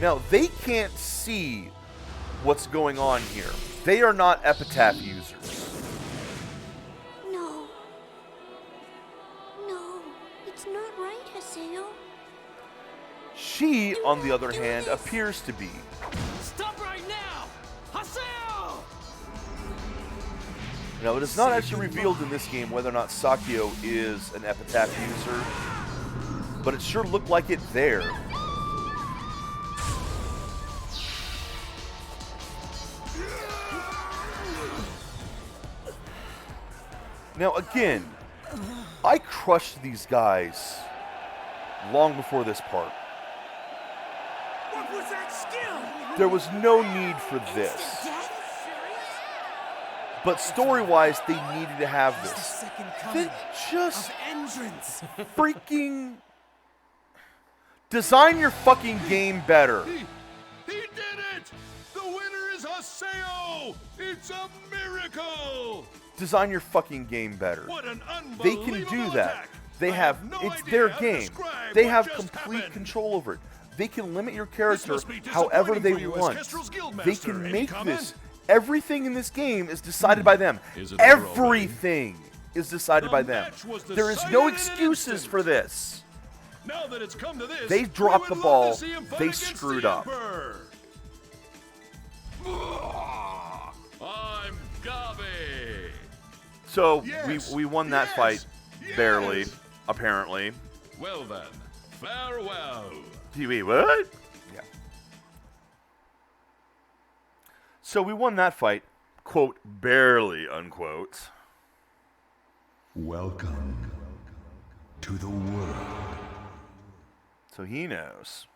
Now, they can't see what's going on here. They are not epitaph users. No. No, it's not right, Haseo. She, on the other hand, appears to be. Stop right now! Haseo! Now, it is not actually revealed in this game whether or not Sakio is an epitaph user, but it sure looked like it there. Now, again, I crushed these guys long before this part. What was that skill? There was no need for this. But story-wise, they needed to have It's the this. second Then coming just of Entrance. freaking design your fucking game better. He did it! The winner is Haseo! It's a miracle! Design your fucking game better. What an They unbelievable can do that. attack. They I have, no it's idea their how to game. describe They what have just complete happened. control over it. They can limit your This character must be however disappointing they for you as want. Kestrel's They guildmaster. can Any make comment? this. Everything in this game is decided by them. Is it over already? Everything is decided The by them. match was There is decided no in an excuses instant. for this. Now that it's come to this, They dropped we the would ball. love to see him fight They against screwed the up. Emperor. I'm Gabi. So Yes, we won that yes, fight barely, yes. apparently. Well then, farewell. Wait, what? Yeah. So we won that fight, quote, barely, unquote. Welcome to the world. So he knows.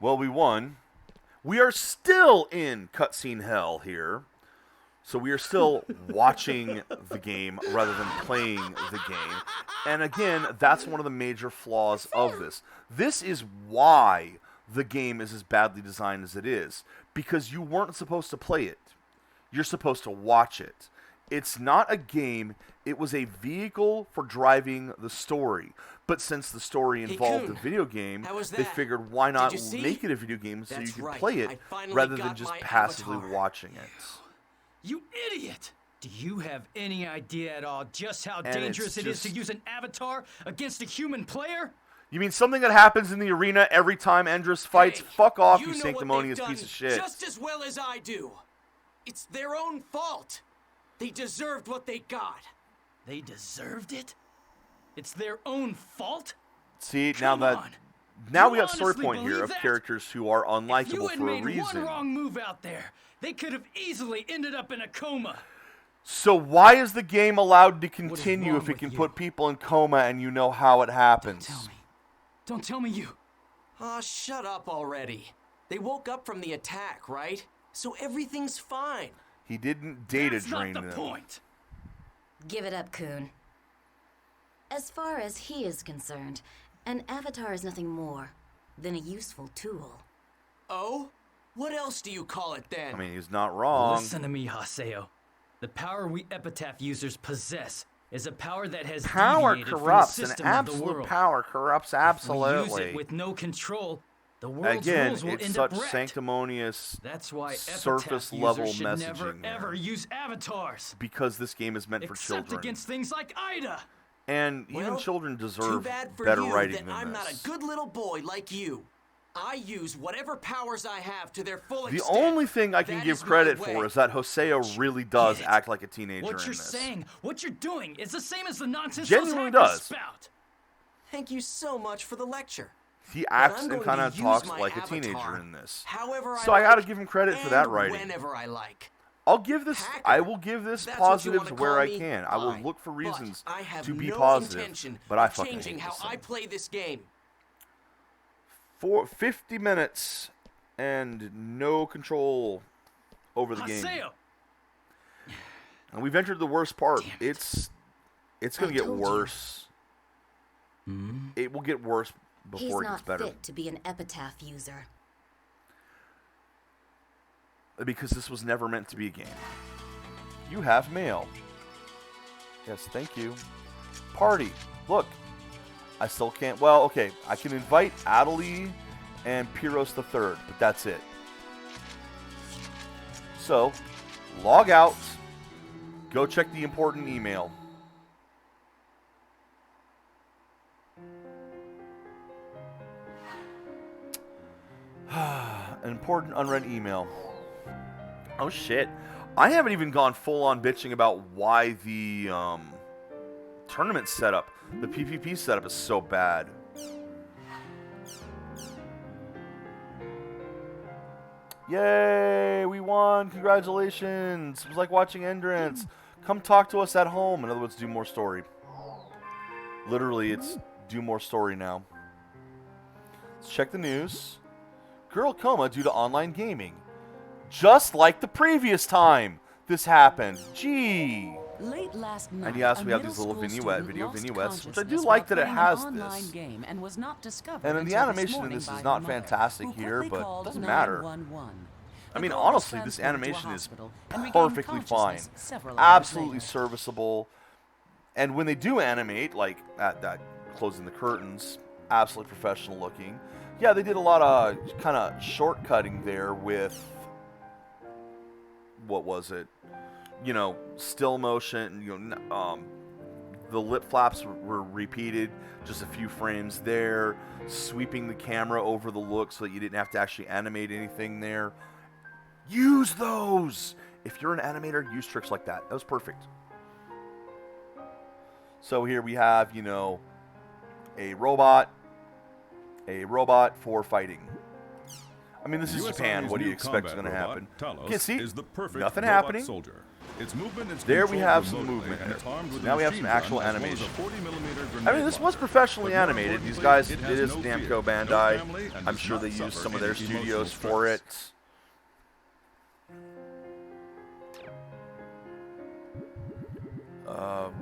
Well, we won. We are still in cutscene hell here. So we are still watching the game rather than playing the game. And again, that's one of the major flaws of this. This is why the game is as badly designed as it is. Because you weren't supposed to play it. You're supposed to watch it. It's not a game. It was a vehicle for driving the story. But since the story involved Coon, a video game, how was they that? figured why not Did you see? make it a video game so you That's can right. play I it finally rather than got just my passively avatar. watching it. You idiot! Do you have any idea at all just how And dangerous it's it is to just- use an avatar against a human player? You mean something that happens in the arena every time Endress fights? Hey, Fuck off, you know what sanctimonious they've piece done of shit. Just as well as I do. It's their own fault. They deserved what they got. They deserved it? It's their own fault? See, Come on. now You we got story honestly point here believe of that? characters who are If you unlikable had for a made reason. one wrong move out there, they could have easily ended up in a coma. So why is the game allowed to continue wrong if it with can you? put people in coma and you know how it happens? Tell me. Don't tell me you. Aw, shut up already. They woke up from the attack, right? So everything's fine. He didn't data That's drain not the them. point. Give it up, Coon. As far as he is concerned, an avatar is nothing more than a useful tool. Oh? What else do you call it then? I mean, he's not wrong. Listen to me, Haseo. The power we epitaph users possess is a power that has Power deviated corrupts, from the and system of the absolute world. power corrupts If we use absolutely. it with no control, the world's Again, rules will it's end such up wrecked. sanctimonious That's why surface epitaph level users should messaging never there. ever use avatars, Because this game is meant for except children. against things like Ida. And even Well, children Too deserve bad for better you writing that than I'm this. not a good little boy like you. I use whatever powers I have to their full The extent. only thing I can That give is my credit way. for is that Hoseo really does Get it. act like a teenager What in you're this. saying, what you're doing, is the same as the nonsense Genuinely those hackers does. spout. Thank you so much for the lecture. He But acts I'm and going kind to of use talks my like a avatar teenager in this. However So I gotta like give him credit for that and writing. Whenever I like. I'll give this. Hacker. I will give this That's what you positives wanna where call I me? can. I will Fine. look for reasons But I have to be no positive. intention But I of fucking changing hate how this I thing. play this game. For 50 minutes and no control over the game. Haseo! And we've entered the worst part. Damn it. It's going I to get told you. worse. It will get worse He's before it gets not better. fit to be an epitaph user. Because this was never meant to be a game. You have mail. Yes, thank you. Party. Look. I still can't. Well, okay. I can invite Adelie and Pyros the Third, but that's it. So, log out. Go check the important email. An important unread email. Oh shit. I haven't even gone full on bitching about why the tournament setup, the PvP setup is so bad. Yay, we won. Congratulations. It was like watching Endurance. Come talk to us at home. In other words, do more story. Literally, it's do more story now. Let's check the news. Girl coma due to online gaming. Just like the previous time this happened. Gee. Late last night, And yes, we have these little video vignettes, which I do like that it has this. Game and was not discovered And then the animation in this is not fantastic here, but it doesn't matter. I mean, honestly, this animation is perfectly fine. Absolutely serviceable. And when they do animate, like at that closing the curtains, absolutely professional looking. Yeah, they did a lot of kind of shortcutting there with, what was it? You know, still motion, you know, the lip flaps were repeated, just a few frames there, sweeping the camera over the look so that you didn't have to actually animate anything there. Use those! If you're an animator, use tricks like that. That was perfect. So here we have, you know, a robot for fighting. I mean, this is Japan. What do you expect is going to happen? Okay, see, nothing happening. Soldier. Its movement is there we have some remotely, movement and there. it's armed with So now we have some actual animation. I mean, this was professionally animated. These guys, it is Namco Bandai. I'm sure they used some of their studios for it.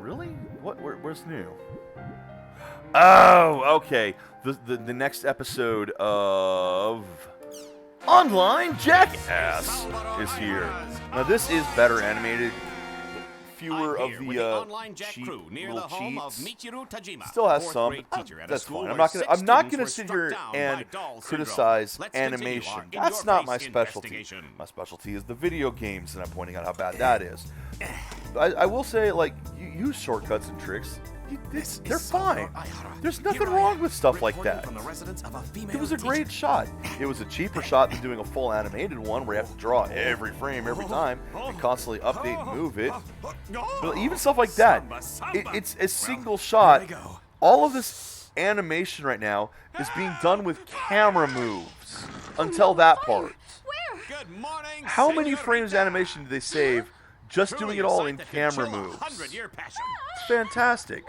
Really? Where's new? Oh, okay. The next episode of Online Jackass is here. Now this is better animated. Fewer of the cheap little cheats. Still has some. That's fine. I'm not gonna sit here and criticize animation. That's not my specialty. My specialty is the video games, and I'm pointing out how bad that is. I will say, like, you use shortcuts and tricks. They're fine. There's nothing wrong with stuff like that. It was a great shot. It was a cheaper shot than doing a full animated one where you have to draw every frame every time and constantly update and move it. But even stuff like that, it's a single shot. All of this animation right now is being done with camera moves until that part. How many frames of animation did they save just doing it all in camera moves? It's fantastic.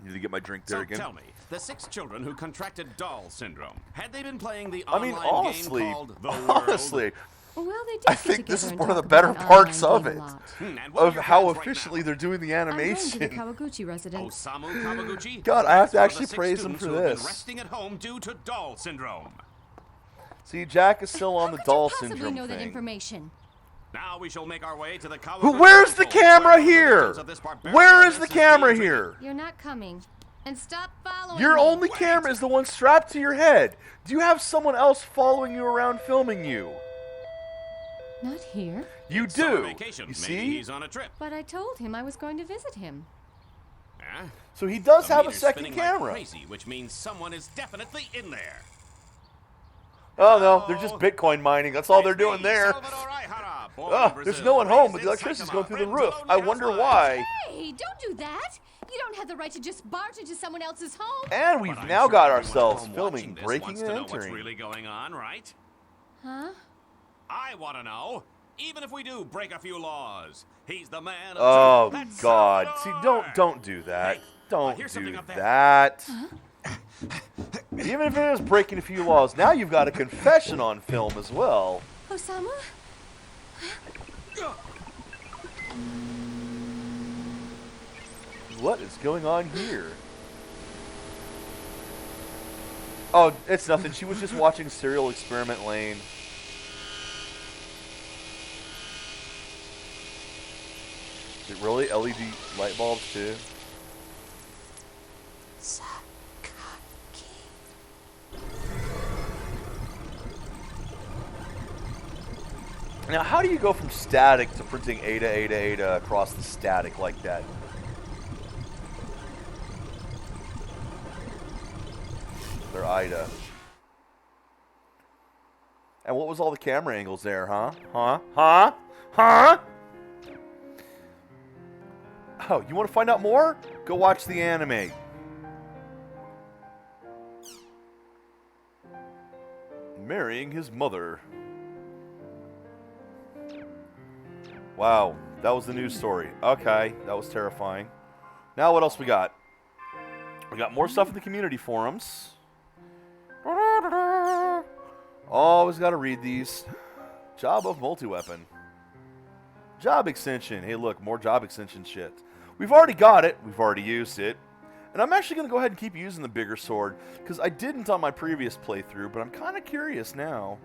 Need to get my drink there again. Tell me, the 6 children who contracted doll syndrome, had they been playing the online game called The World? Honestly, Well, they did I think this is one of the better parts of it, of how efficiently they're doing the animation. Kawaguchi residence. Osamu Kawaguchi? God, I have to One of actually the 6 praise him students for who have been this. resting at home due to doll syndrome. See, Jack is still on the doll Possibly syndrome know that thing. information. Now we shall make our way to the Kawaguchi. Where's the household, camera where the here? legends of this barbaric Where is race the being camera treated. here? You're not coming. And stop following Your me. only camera is the one strapped to your head. Do you have someone else following you around filming you? Not here. You Summer do. vacation. You Maybe see? he's on a trip. But I told him I was going to visit him. Huh? So he does The have a meter's second spinning like camera. crazy, which means someone is definitely in there. Oh no, they're just Bitcoin mining. That's all they're doing there. Oh, there's no one home, but the electricity's going through the roof. I wonder why. Hey, don't do that. You don't have the right to just barge into someone else's home. And we've now got ourselves filming, breaking, and What's entering. really going on, right? Huh? I want to know. Even if we do break a few laws, he's the man. Oh of truth. God! Let's See, soar. don't do that. Don't here's do something up there. that. Even if it is breaking a few laws, now you've got a confession on film as well. Osamu? What is going on here? Oh, it's nothing. She was just watching Serial Experiment Lane. Is it really LED light bulbs too? Now, how do you go from static to printing Ada, Ada, Ada across the static like that? They're Ida. And what was all the camera angles there, huh? Huh? Huh? Huh? Oh, you want to find out more? Go watch the anime. Marrying his mother. Wow, that was the news story. Okay, that was terrifying. Now what else we got? We got more stuff in the community forums. Always got to read these. Job of multi-weapon. Job extension. Hey, look, more job extension shit. We've already got it. We've already used it. And I'm actually going to go ahead and keep using the bigger sword, because I didn't on my previous playthrough, but I'm kind of curious now.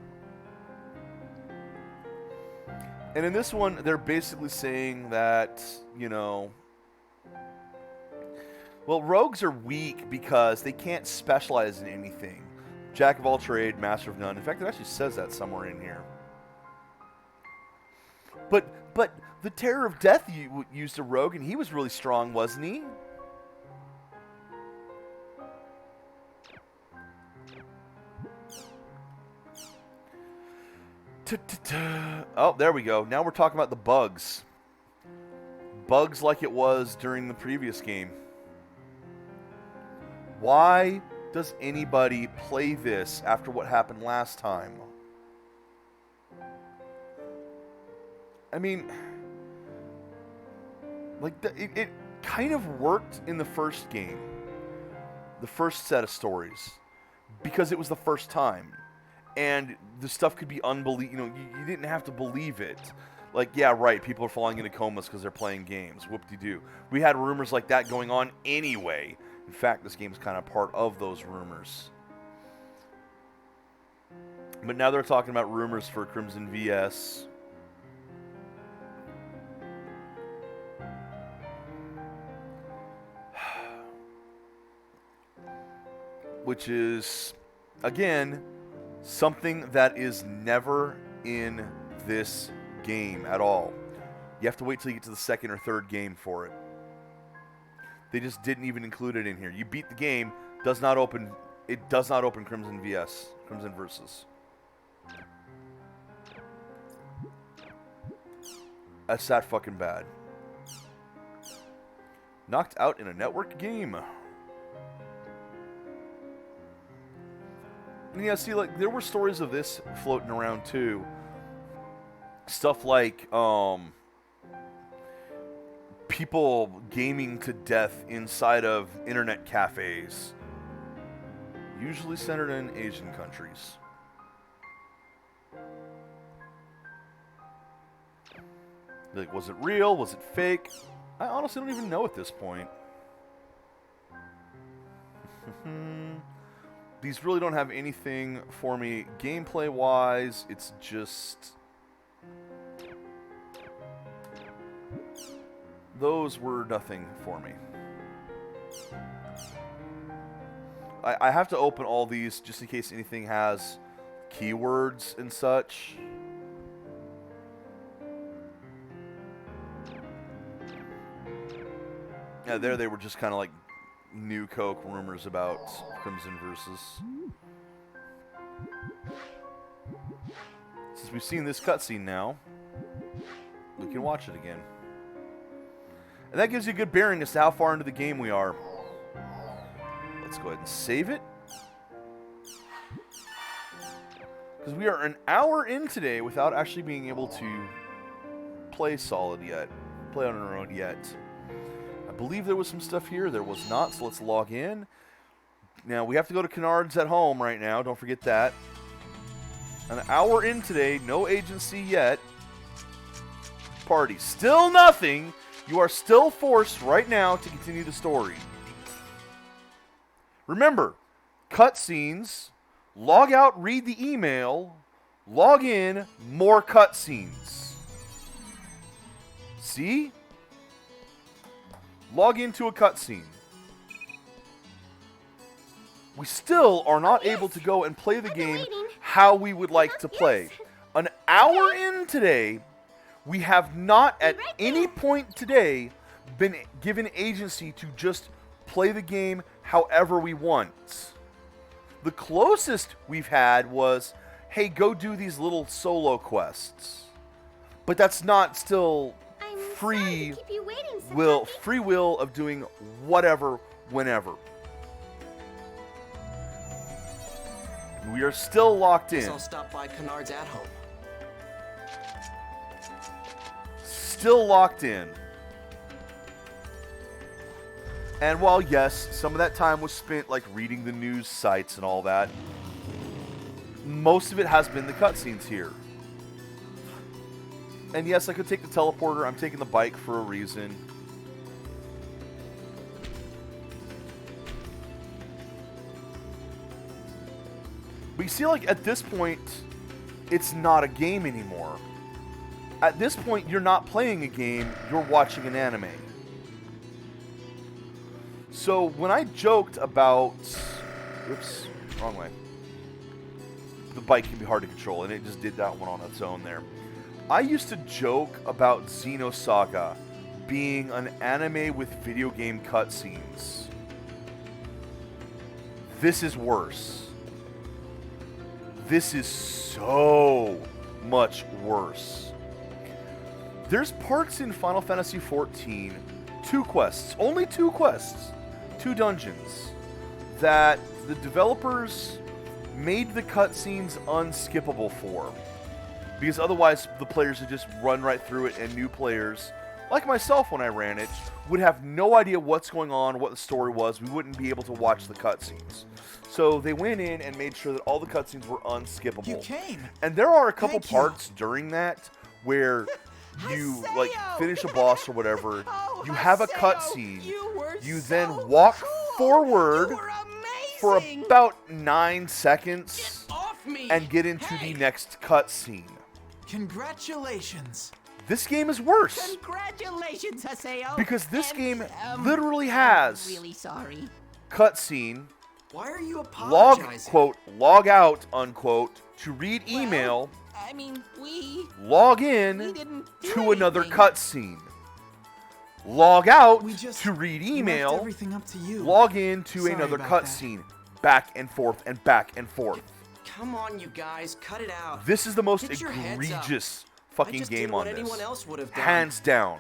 And in this one, they're basically saying that, you know, well, rogues are weak because they can't specialize in anything. Jack of all trade, master of none. In fact, it actually says that somewhere in here. But the Terror of Death used a rogue, and he was really strong, wasn't he? Oh, there we go. Now we're talking about the bugs. Bugs like it was during the previous game. Why does anybody play this after what happened last time? I mean, like, it kind of worked in the first game. The first set of stories. Because it was the first time. And the stuff could be unbelievable. You know, you didn't have to believe it. Like, yeah, right, people are falling into comas because they're playing games. Whoop-de-doo. We had rumors like that going on anyway. In fact, this game's kind of part of those rumors. But now they're talking about rumors for Crimson VS. Which is, again, something that is never in this game at all. You have to wait till you get to the second or third game for it. They just didn't even include it in here. You beat the game, it does not open Crimson VS, Crimson Versus. That's that fucking bad. Knocked out in a networked game. And yeah, see, like, there were stories of this floating around too. Stuff like people gaming to death inside of internet cafes, usually centered in Asian countries. Like, was it real? Was it fake? I honestly don't even know at this point. These really don't have anything for me gameplay-wise. It's just... those were nothing for me. I have to open all these just in case anything has keywords and such. Yeah, there they were just kind of like new Coke rumors about Crimson Versus. Since we've seen this cutscene now, we can watch it again. And that gives you a good bearing as to how far into the game we are. Let's go ahead and save it. Because we are an hour in today without actually being able to play solid yet. Play on our own yet. I believe there was some stuff here. There was not, so let's log in. Now, we have to go to Kennard's at home right now. Don't forget that. An hour in today. No agency yet. Party. Still nothing. You are still forced right now to continue the story. Remember, cutscenes, log out, read the email, log in, more cutscenes. See? Log into a cutscene. We still are not able to go and play the game how we would like to play. An hour in today, we have not at any point today been given agency to just play the game however we want. The closest we've had was, hey, go do these little solo quests. But that's not still free will of doing whatever, whenever. We are still locked in. I'll stop by Kennard's at home. Still locked in. And while, yes, some of that time was spent, like, reading the news sites and all that, most of it has been the cutscenes here. And yes, I could take the teleporter. I'm taking the bike for a reason. But you see, like, at this point, it's not a game anymore. At this point, you're not playing a game, you're watching an anime. So, when I joked about... Oops, wrong way. The bike can be hard to control, and it just did that one on its own there. I used to joke about Xenosaga being an anime with video game cutscenes. This is worse. This is so much worse. There's parts in Final Fantasy XIV, 2 quests, only 2 quests, 2 dungeons, that the developers made the cutscenes unskippable for. Because otherwise, the players would just run right through it, and new players, like myself when I ran it, would have no idea what's going on, what the story was. We wouldn't be able to watch the cutscenes. So they went in and made sure that all the cutscenes were unskippable. You came. And there are a couple parts during that where you like finish a boss or whatever. You have a cutscene. You then walk forward for about 9 seconds and get into the next cutscene. Congratulations. This game is worse. Congratulations, Haseo. Because this game literally has really sorry. cutscene. Why are you Log, apologizing? quote, log out, unquote, to read email, I mean, we log in didn't do to another anything. cutscene. Log out We just to read left email, everything up to you. log in to Sorry another about that. cutscene. Back and forth and back and forth. Come on, you guys, cut it out. This is the most Get your heads up. egregious I fucking just game did what on anyone this. else would have done. Hands down.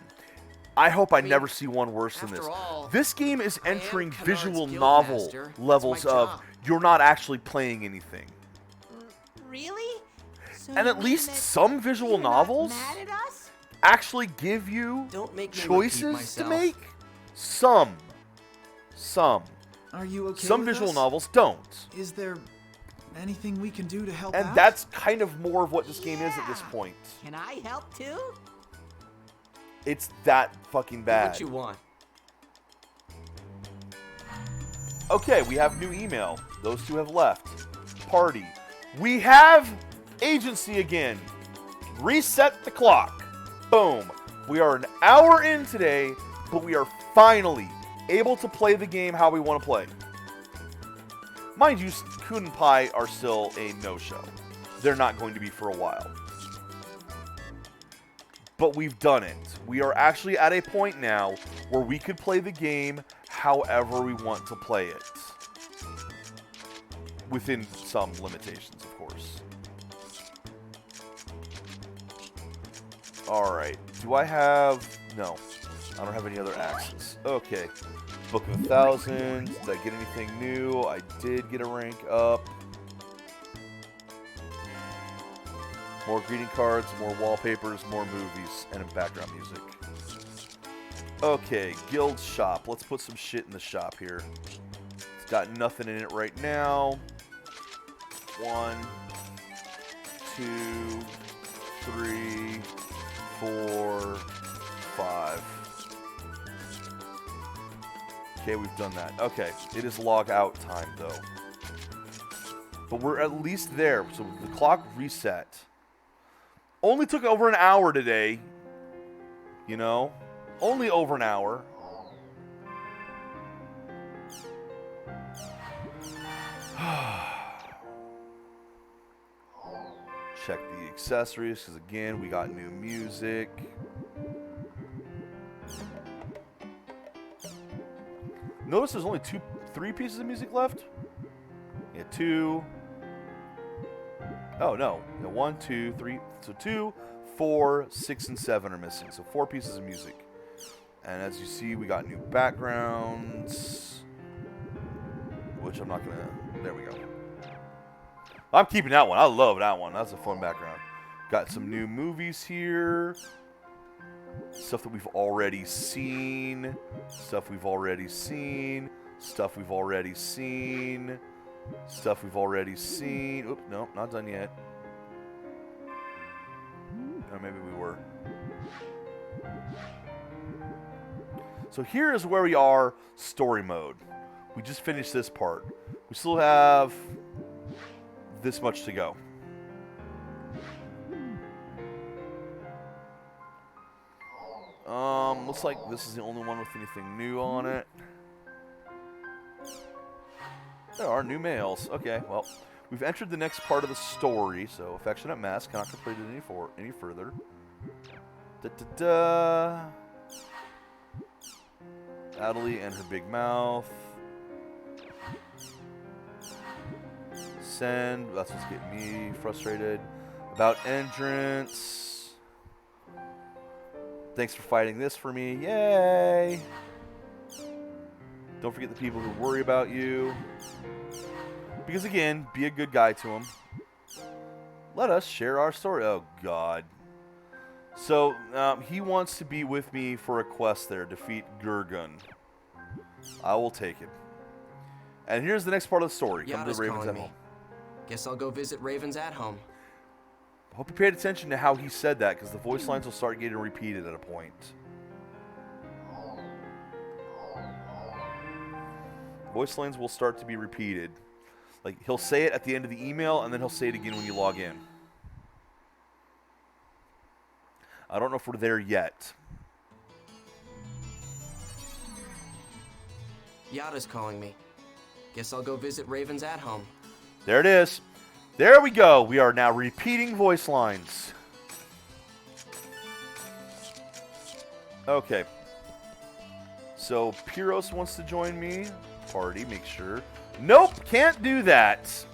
I hope I mean, never see one worse than after this. all, This game is I am entering Kennard's visual guild novel master. That's levels my of job. you're not actually playing anything. Really? So And you at mean least that some visual you're not novels mad at us? actually give you Don't make me repeat choices to myself. make. Some. Are you okay Some with visual us? novels don't. Is there anything we can do to help And out? that's kind of more of what this game is at this point. Can I help too? It's that fucking Do bad. what you want. Okay, we have new email. Those 2 have left. Party. We have agency again. Reset the clock. Boom. We are an hour in today, but we are finally able to play the game how we want to play. Mind you, Kun and Pai are still a no-show. They're not going to be for a while. But we've done it. We are actually at a point now where we could play the game however we want to play it. Within some limitations, of course. Alright. Do I have... No. I don't have any other axes. Okay. Book of 1,000. Did I get anything new? I did get a rank up. More greeting cards, more wallpapers, more movies, and background music. Okay, guild shop. Let's put some shit in the shop here. It's got nothing in it right now. 1, 2, 3, 4, 5. Okay, we've done that. Okay, it is log out time though. But we're at least there. So the clock reset. Only took over an hour today. You know? Only over an hour. Check the accessories, because again, we got new music. Notice there's only 3 pieces of music left? Yeah, 2. Oh, no. Yeah, 1, 2, 3. So 2, 4, 6, and 7 are missing. So 4 pieces of music. And as you see, we got new backgrounds. Which I'm not going to... There we go. I'm keeping that one. I love that one. That's a fun background. Got some new movies here. Stuff that we've already seen. Stuff we've already seen. Stuff we've already seen. Stuff we've already seen. Oops, no, not done yet. Or maybe we were. So here is where we are, story mode. We just finished this part. We still have this much to go. Looks like this is the only one with anything new on it. There are new mails. Okay, well, we've entered the next part of the story, so Affectionate Mask cannot complete it any further. Adelie and her big mouth. Send. That's what's getting me frustrated. About entrance. Thanks for fighting this for me. Yay! Don't forget the people who worry about you. Because again, be a good guy to them. Let us share our story. Oh, God. So, he wants to be with me for a quest there. Defeat Gurgun. I will take it. And here's the next part of the story. Come to Yada's Raven's calling at me. home. Guess I'll go visit Raven's at home. Hope you paid attention to how he said that, because the voice lines will start getting repeated at a point. Voice lines will start to be repeated. Like, he'll say it at the end of the email, and then he'll say it again when you log in. I don't know if we're there yet. Yada's calling me. Guess I'll go visit Raven's at home. There it is. There we go. We are now repeating voice lines. Okay. So, Pyros wants to join me. Party, make sure. Nope, can't do that.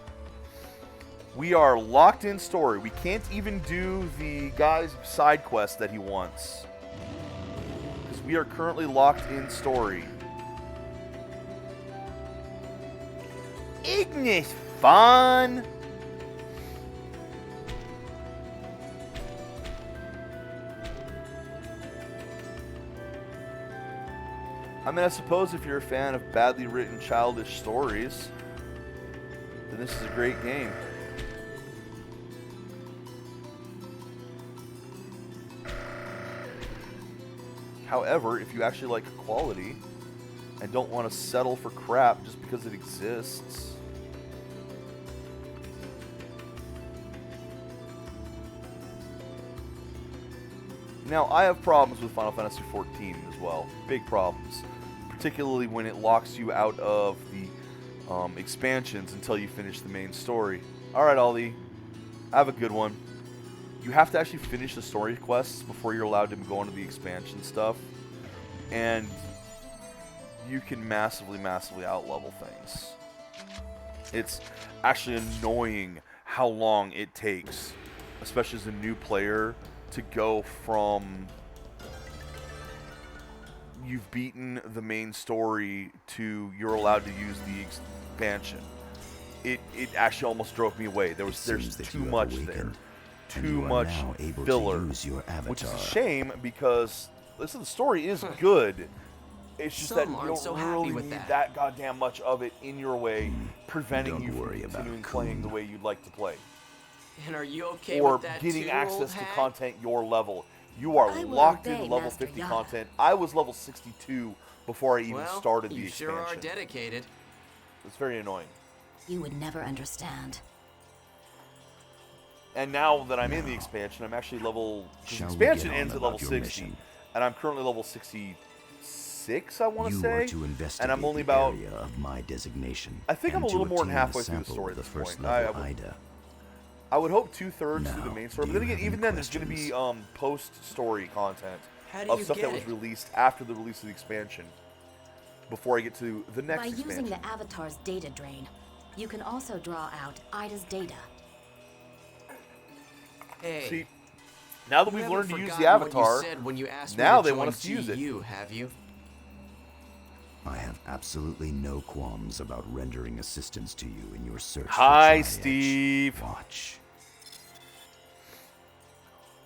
We are locked in story. We can't even do the guy's side quest that he wants. Because we are currently locked in story. Ignis fun. I mean, I suppose if you're a fan of badly written childish stories, then this is a great game. However, if you actually like quality and don't want to settle for crap just because it exists, now, I have problems with Final Fantasy XIV as well. Big problems. Particularly when it locks you out of the expansions until you finish the main story. Alright, Ollie. Have a good one. You have to actually finish the story quests before you're allowed to go into the expansion stuff. And you can massively, massively out-level things. It's actually annoying how long it takes, especially as a new player, to go from you've beaten the main story to you're allowed to use the expansion. It actually almost drove me away. There's too much there. Too much filler. Which is a shame because listen, the story is good. It's just that you don't really need that goddamn much of it in your way, preventing you from continuing playing the way you'd like to play. And are you okay or with that getting too, access to old content your level. You are locked into level 50 content. I was level 62 before I even started the expansion. You sure are dedicated. It's very annoying. You would never understand. And now that I'm in the expansion, I'm actually level... The expansion ends at level 60. And I'm currently level 66, I want to say. And I'm only about... Of my designation, I think I'm a little more than halfway through the story at this point. I would hope 2/3 through the main story. But then again, even then, there's going to be post-story content of stuff that was released after the release of the expansion. Before I get to the next expansion. By using the avatar's data drain, you can also draw out Ida's data. Hey, see, now that we've learned to use the avatar, now they want us to use it. Have you? I have absolutely no qualms about rendering assistance to you in your search for Hi, Triad. Steve. Watch.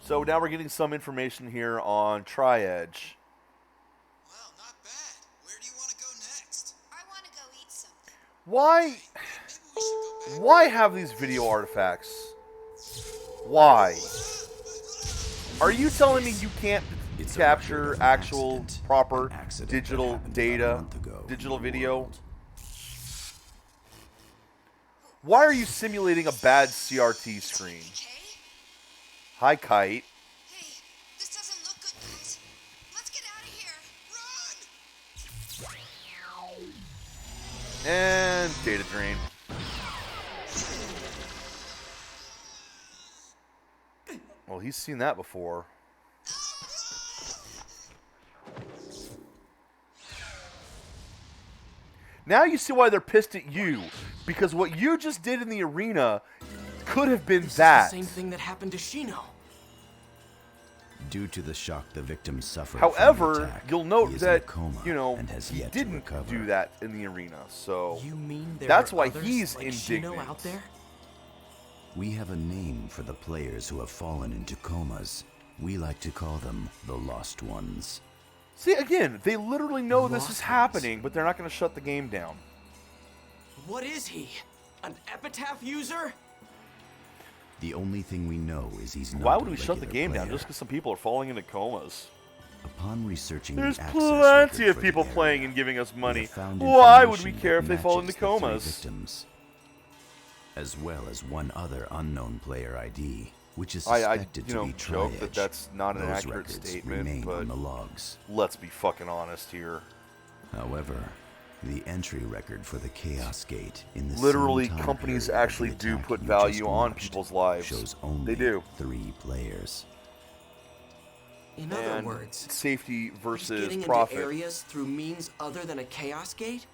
So now we're getting some information here on Tri-Edge. Well, not bad. Where do you want to go next? I want to go eat something. Why have these video artifacts? Why? Are you telling me you can't capture actual, proper digital data, digital video? Why are you simulating a bad CRT screen? Hi, Kite. Hey, this doesn't look good, guys. Let's get out of here. And data drain. Well, he's seen that before. Now you see why they're pissed at you. Because what you just did in the arena could have been that. Same thing that happened to Shino. Due to the shock the victim suffered However, from the attack, you'll note he is that, in a coma you know, and has he yet to didn't recover. do that in the arena. So You mean there that's are why others he's like indignant. Shino out there? We have a name for the players who have fallen into comas. We like to call them the Lost Ones. See, again, they literally know this is happening, but they're not going to shut the game down. What is he? An epitaph user? The only thing we know is he's not Why a would we shut the regular game down player. just because some people are falling into comas? Upon researching There's the access plenty record of for people the area, playing and giving us we money. have found Why would we information care that if they fall into matches the three comas? victims, as well as one other unknown player ID, which is I suspected you to know, be joke that Tri-Edge. that's not an Those accurate records statement, remain but on the logs. let's be fucking honest here. However, the entry record for the Chaos Gate in the Literally, same time companies period of actually the do attack put you value just on watched people's lives. shows only They do. 3 players. In other And words, safety he's versus getting profit. into areas through means other than a chaos gate?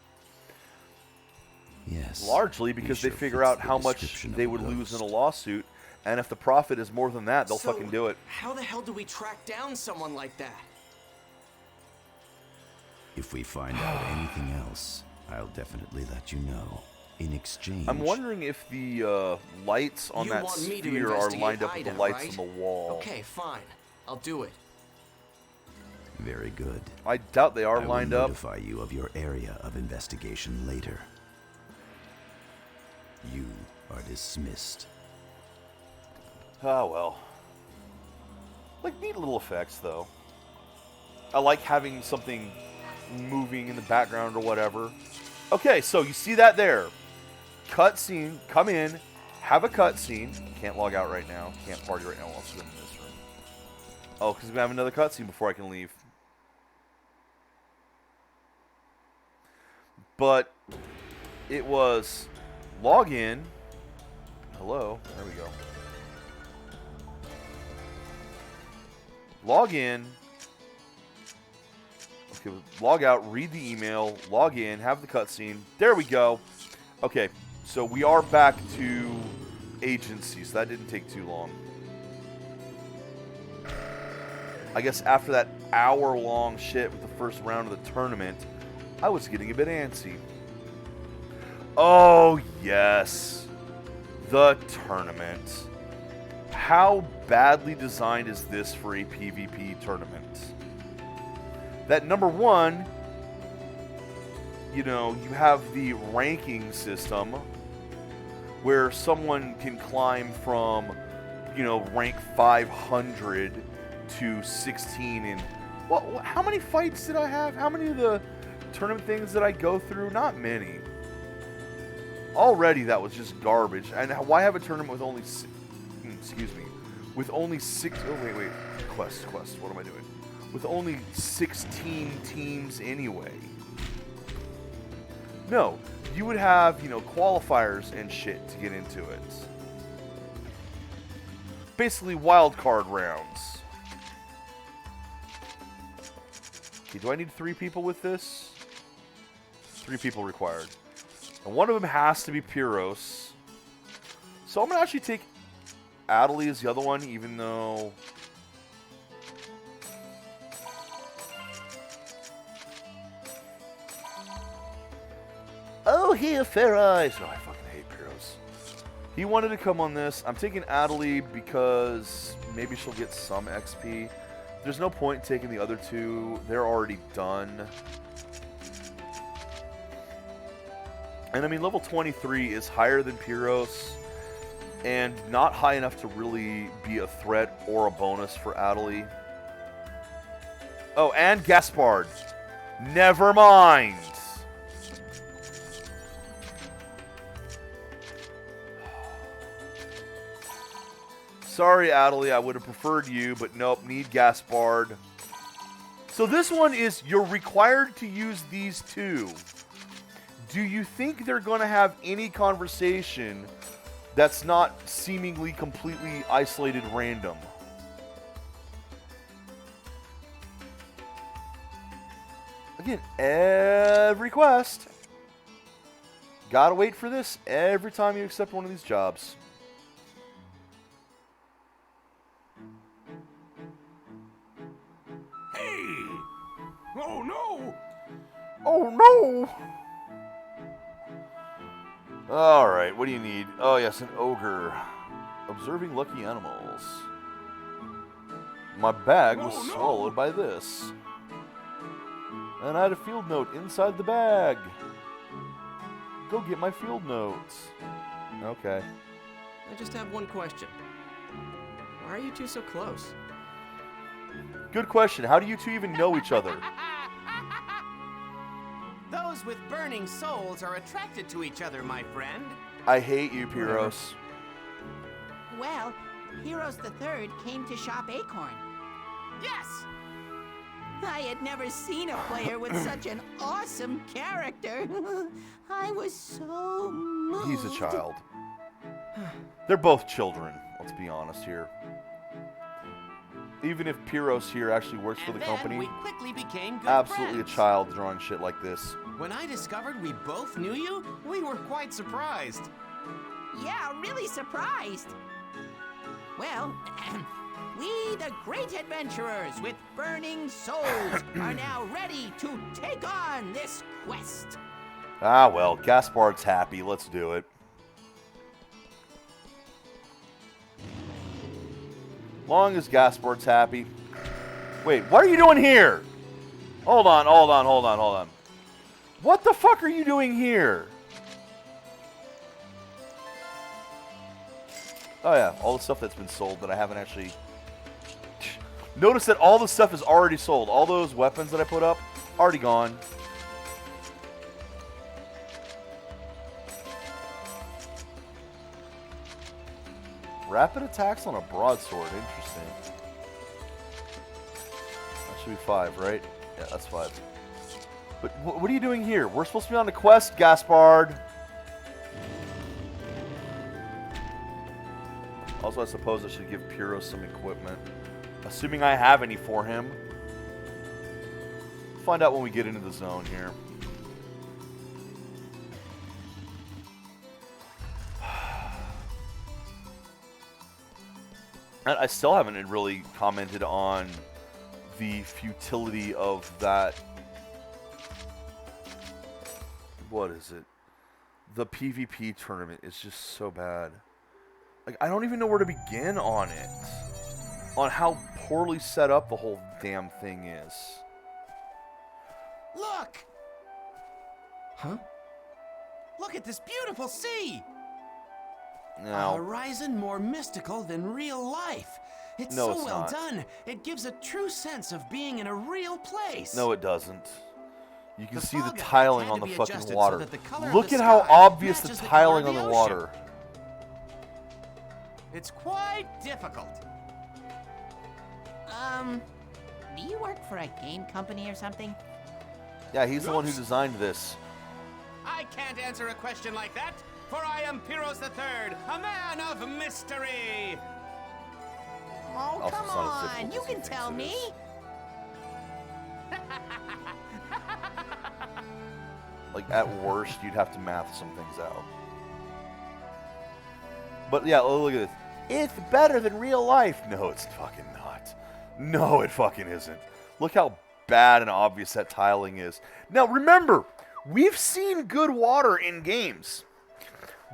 Yes. Largely because they sure figure fits out the how much description of they a would lose in a ghost. lawsuit, and if the profit is more than that, they'll So, fucking do it. How the hell do we track down someone like that? If we find out anything else, I'll definitely let you know. In exchange, I'm wondering if the lights on You that want me to sphere are investigate lined up with the Ida, lights right? on the wall. Okay, fine. I'll do it. Very good. I doubt they are I lined will up. notify you of your area of investigation later. You are dismissed. Ah, well. Like, neat little effects, though. I like having something moving in the background or whatever. Okay, so you see that there. Cutscene, come in, have a cutscene. Can't log out right now. Can't party right now while I'm in this room. Oh, because we have another cutscene before I can leave. But it was log in. Hello. There we go. Log in. Okay, log out, read the email, log in, have the cutscene. There we go. Okay, so we are back to agency, so that didn't take too long. I guess after that hour-long shit with the first round of the tournament, I was getting a bit antsy. Oh, yes. The tournament. How badly designed is this for a PvP tournament? That number one, you know, you have the ranking system where someone can climb from, you know, rank 500 to 16 in... What, how many fights did I have? How many of the tournament things did I go through? Not many. Already that was just garbage. And why have a tournament with only... Excuse me. With only 6... Oh, wait. Quest. What am I doing? With only 16 teams anyway. No. You would have, you know, qualifiers and shit to get into it. Basically wildcard rounds. Okay, do I need 3 people with this? 3 people required. And one of them has to be Pyros. So I'm going to actually take Adelie as the other one, even though... Oh, here, Fair Eyes. Oh, I fucking hate Pyros. He wanted to come on this. I'm taking Adelie because maybe she'll get some XP. There's no point in taking the other two. They're already done. And I mean, level 23 is higher than Pyros and not high enough to really be a threat or a bonus for Adelie. Oh, and Gaspard. Never mind. Sorry, Adelie, I would have preferred you, but nope, need Gaspard. So this one is, you're required to use these two. Do you think they're going to have any conversation that's not seemingly completely isolated random? Again, every quest. Gotta wait for this every time you accept one of these jobs. Hey! Oh no! Oh no! Alright, what do you need? Oh yes, an ogre. Observing lucky animals. My bag was swallowed by this. And I had a field note inside the bag. Go get my field notes. Okay. I just have one question. Why are you two so close? Good question. How do you two even know each other? Those with burning souls are attracted to each other, my friend. I hate you, Pyros. Well, Heroes the Third came to shop Acorn. Yes! I had never seen a player with such an awesome character. I was so moved. He's a child. They're both children, let's be honest here. Even if Pyros here actually works for the company, we quickly became good absolutely friends. a child drawing shit like this. When I discovered we both knew you, we were quite surprised. Yeah, really surprised. Well, we, the great adventurers with burning souls, are now ready to take on this quest. Ah, well, Gaspard's happy. Let's do it. Long as Gaspard's happy. Wait, what are you doing here? Hold on. What the fuck are you doing here? Oh yeah, all the stuff that's been sold that I haven't actually... Notice that all the stuff is already sold. All those weapons that I put up, already gone. Rapid attacks on a broadsword. Interesting. That should be 5, right? Yeah, that's 5. But what are you doing here? We're supposed to be on the quest, Gaspard. Also, I suppose I should give Pyros some equipment. Assuming I have any for him. Find out when we get into the zone here. I still haven't really commented on the futility of that. What is it? The PvP tournament is just so bad. Like, I don't even know where to begin on it. On how poorly set up the whole damn thing is. Look! Huh? Look at this beautiful sea! Now, A horizon more mystical than real life. It's No, so it's well not. done. It gives a true sense of being in a real place. no, it doesn't. You can The see the fog effect tiling had on to the be fucking adjusted so water. that the color of Look the at how sky obvious the matches the tiling color on of the the water. It's quite difficult. Do you work for a game company or something? Yeah, he's the one who designed this. I can't answer a question like that, for I am Pyros the Third, a man of mystery. Oh, Also, come it's not as on. difficult You as he can thinks tell it me. is. Like, at worst, you'd have to math some things out. But yeah, look at this. It's better than real life. No, it's fucking not. No, it fucking isn't. Look how bad and obvious that tiling is. Now, remember, we've seen good water in games.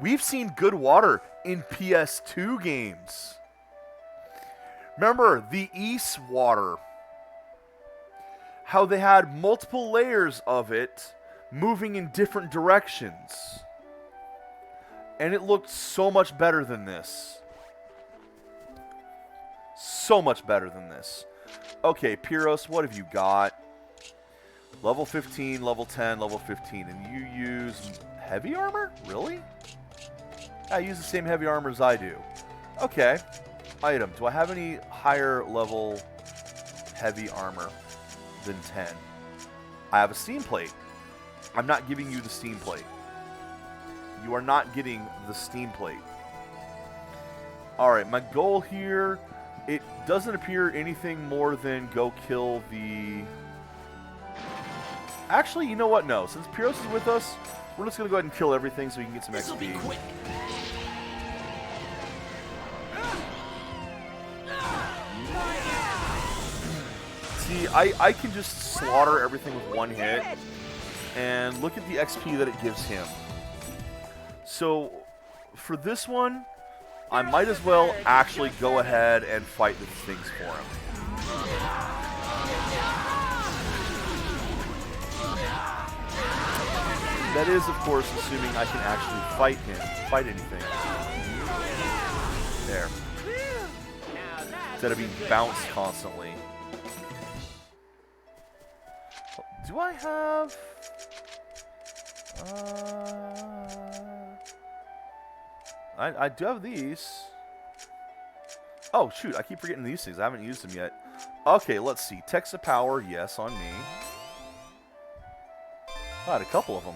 We've seen good water in PS2 games. Remember the East water, how they had multiple layers of it moving in different directions. And it looked so much better than this. So much better than this. Okay, Pyros, what have you got? Level 15, level 10, level 15. And you use heavy armor? Really? I use the same heavy armor as I do. Okay. Item. Do I have any higher level heavy armor than 10? I have a steam plate. I'm not giving you the steam plate. You are not getting the steam plate. Alright, my goal here, it doesn't appear anything more than go kill the... Actually, you know what? No. Since Pyros is with us, we're just going to go ahead and kill everything so we can get some This'll XP. be quick. See, I can just slaughter everything with one hit. And look at the XP that it gives him. So, for this one, I might as well actually go ahead and fight the things for him. That is, of course, assuming I can actually fight anything. There. Instead of being bounced constantly. Do I have... I do have these. Oh, shoot. I keep forgetting these things. I haven't used them yet. Okay, let's see. Text of Power, yes, on me. I had a couple of them.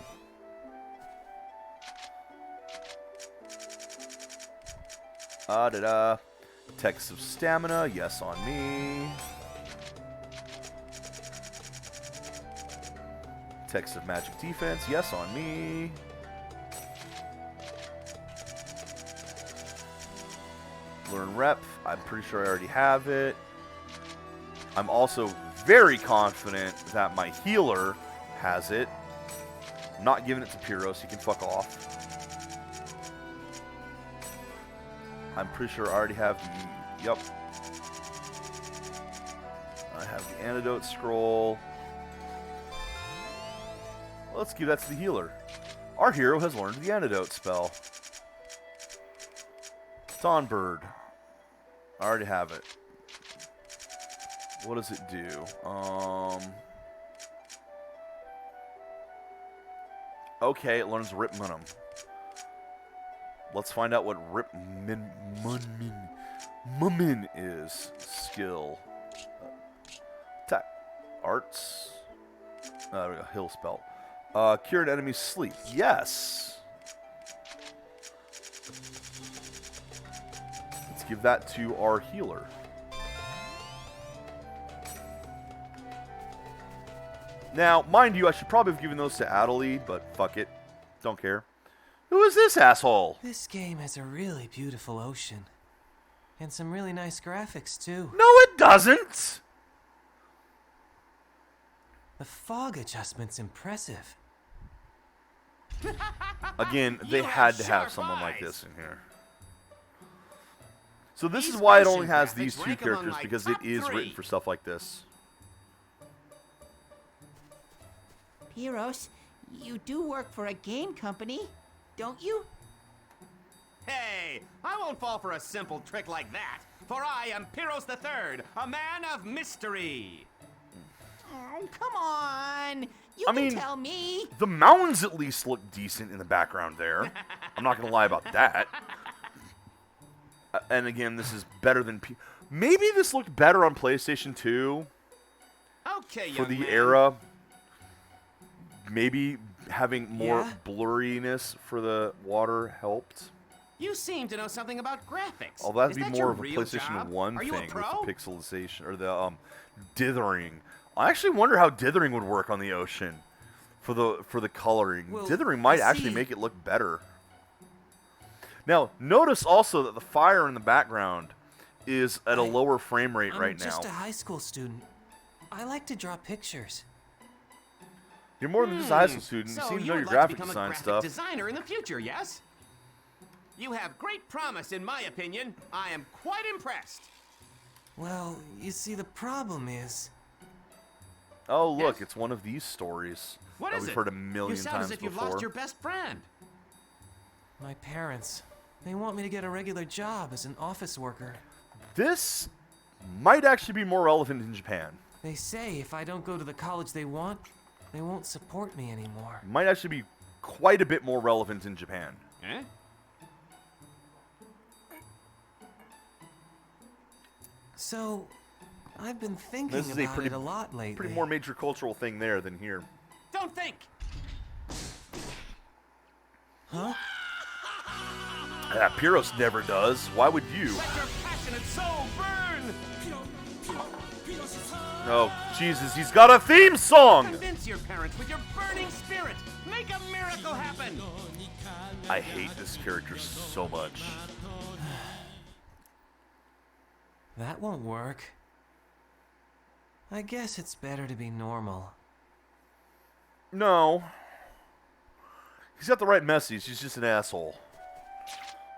Da-da. Text of Stamina, yes, on me. Text of Magic Defense, yes, on me. Learn Rep, I'm pretty sure I already have it. I'm also very confident that my healer has it. I'm not giving it to Pyros, he can fuck off. I'm pretty sure I already have the... Yep. I have the Antidote Scroll. Let's give that to the healer. Our hero has learned the Antidote spell. Dawnbird. I already have it. What does it do? Okay, it learns Rip Munum. Let's find out what Rip Mumin is. Skill. Attack. Arts. There we go. Heal spell. Cure an enemy's sleep. Yes. Let's give that to our healer. Now, mind you, I should probably have given those to Adelie, but fuck it. Don't care. Who is this asshole? This game has a really beautiful ocean. And some really nice graphics, too. No, it doesn't! The fog adjustment's impressive. Again, they had to have someone like this in here. So this is why it only has these two characters, because it is written for stuff like this. Pyros, you do work for a game company, don't you? Hey, I won't fall for a simple trick like that, for I am Pyros III, a man of mystery. Oh, come on. You can tell me. The mountains at least look decent in the background there. I'm not going to lie about that. And again, this is better than... Maybe this looked better on PlayStation 2. Okay, for the era. Maybe having more blurriness for the water helped. You seem to know something about graphics. Oh, that'd Is be that more your of a real PlayStation job? 1 Are you thing a with pro? the pixelization, or the dithering. I actually wonder how dithering would work on the ocean for the coloring. Well, Dithering might actually make it look better. Now, notice also that the fire in the background is at a lower frame rate right now. I'm just a high school student. I like to draw pictures. You're more than just a high school student. So you seem to you know your would like to graphic become design a graphic stuff. designer in the future, yes? You have great promise, in my opinion. I am quite impressed. Well, you see, the problem is... Oh, look, it's one of these stories What that is we've it? heard a million You sound times as if you've before. lost your best friend. My parents. They want me to get a regular job as an office worker. This might actually be more relevant in Japan. They say if I don't go to the college they want, they won't support me anymore. Might actually be quite a bit more relevant in Japan. Eh? So, I've been thinking This is a about pretty, it a lot lately. pretty more major cultural thing there than here. Don't think. Huh? Yeah, Pyros never does. Why would you? Let your passionate soul burn. Oh, Jesus, he's got a theme song! Convince your parents with your burning spirit. Make a miracle happen. I hate this character so much. That won't work. I guess it's better to be normal. No. He's got the right message. He's just an asshole.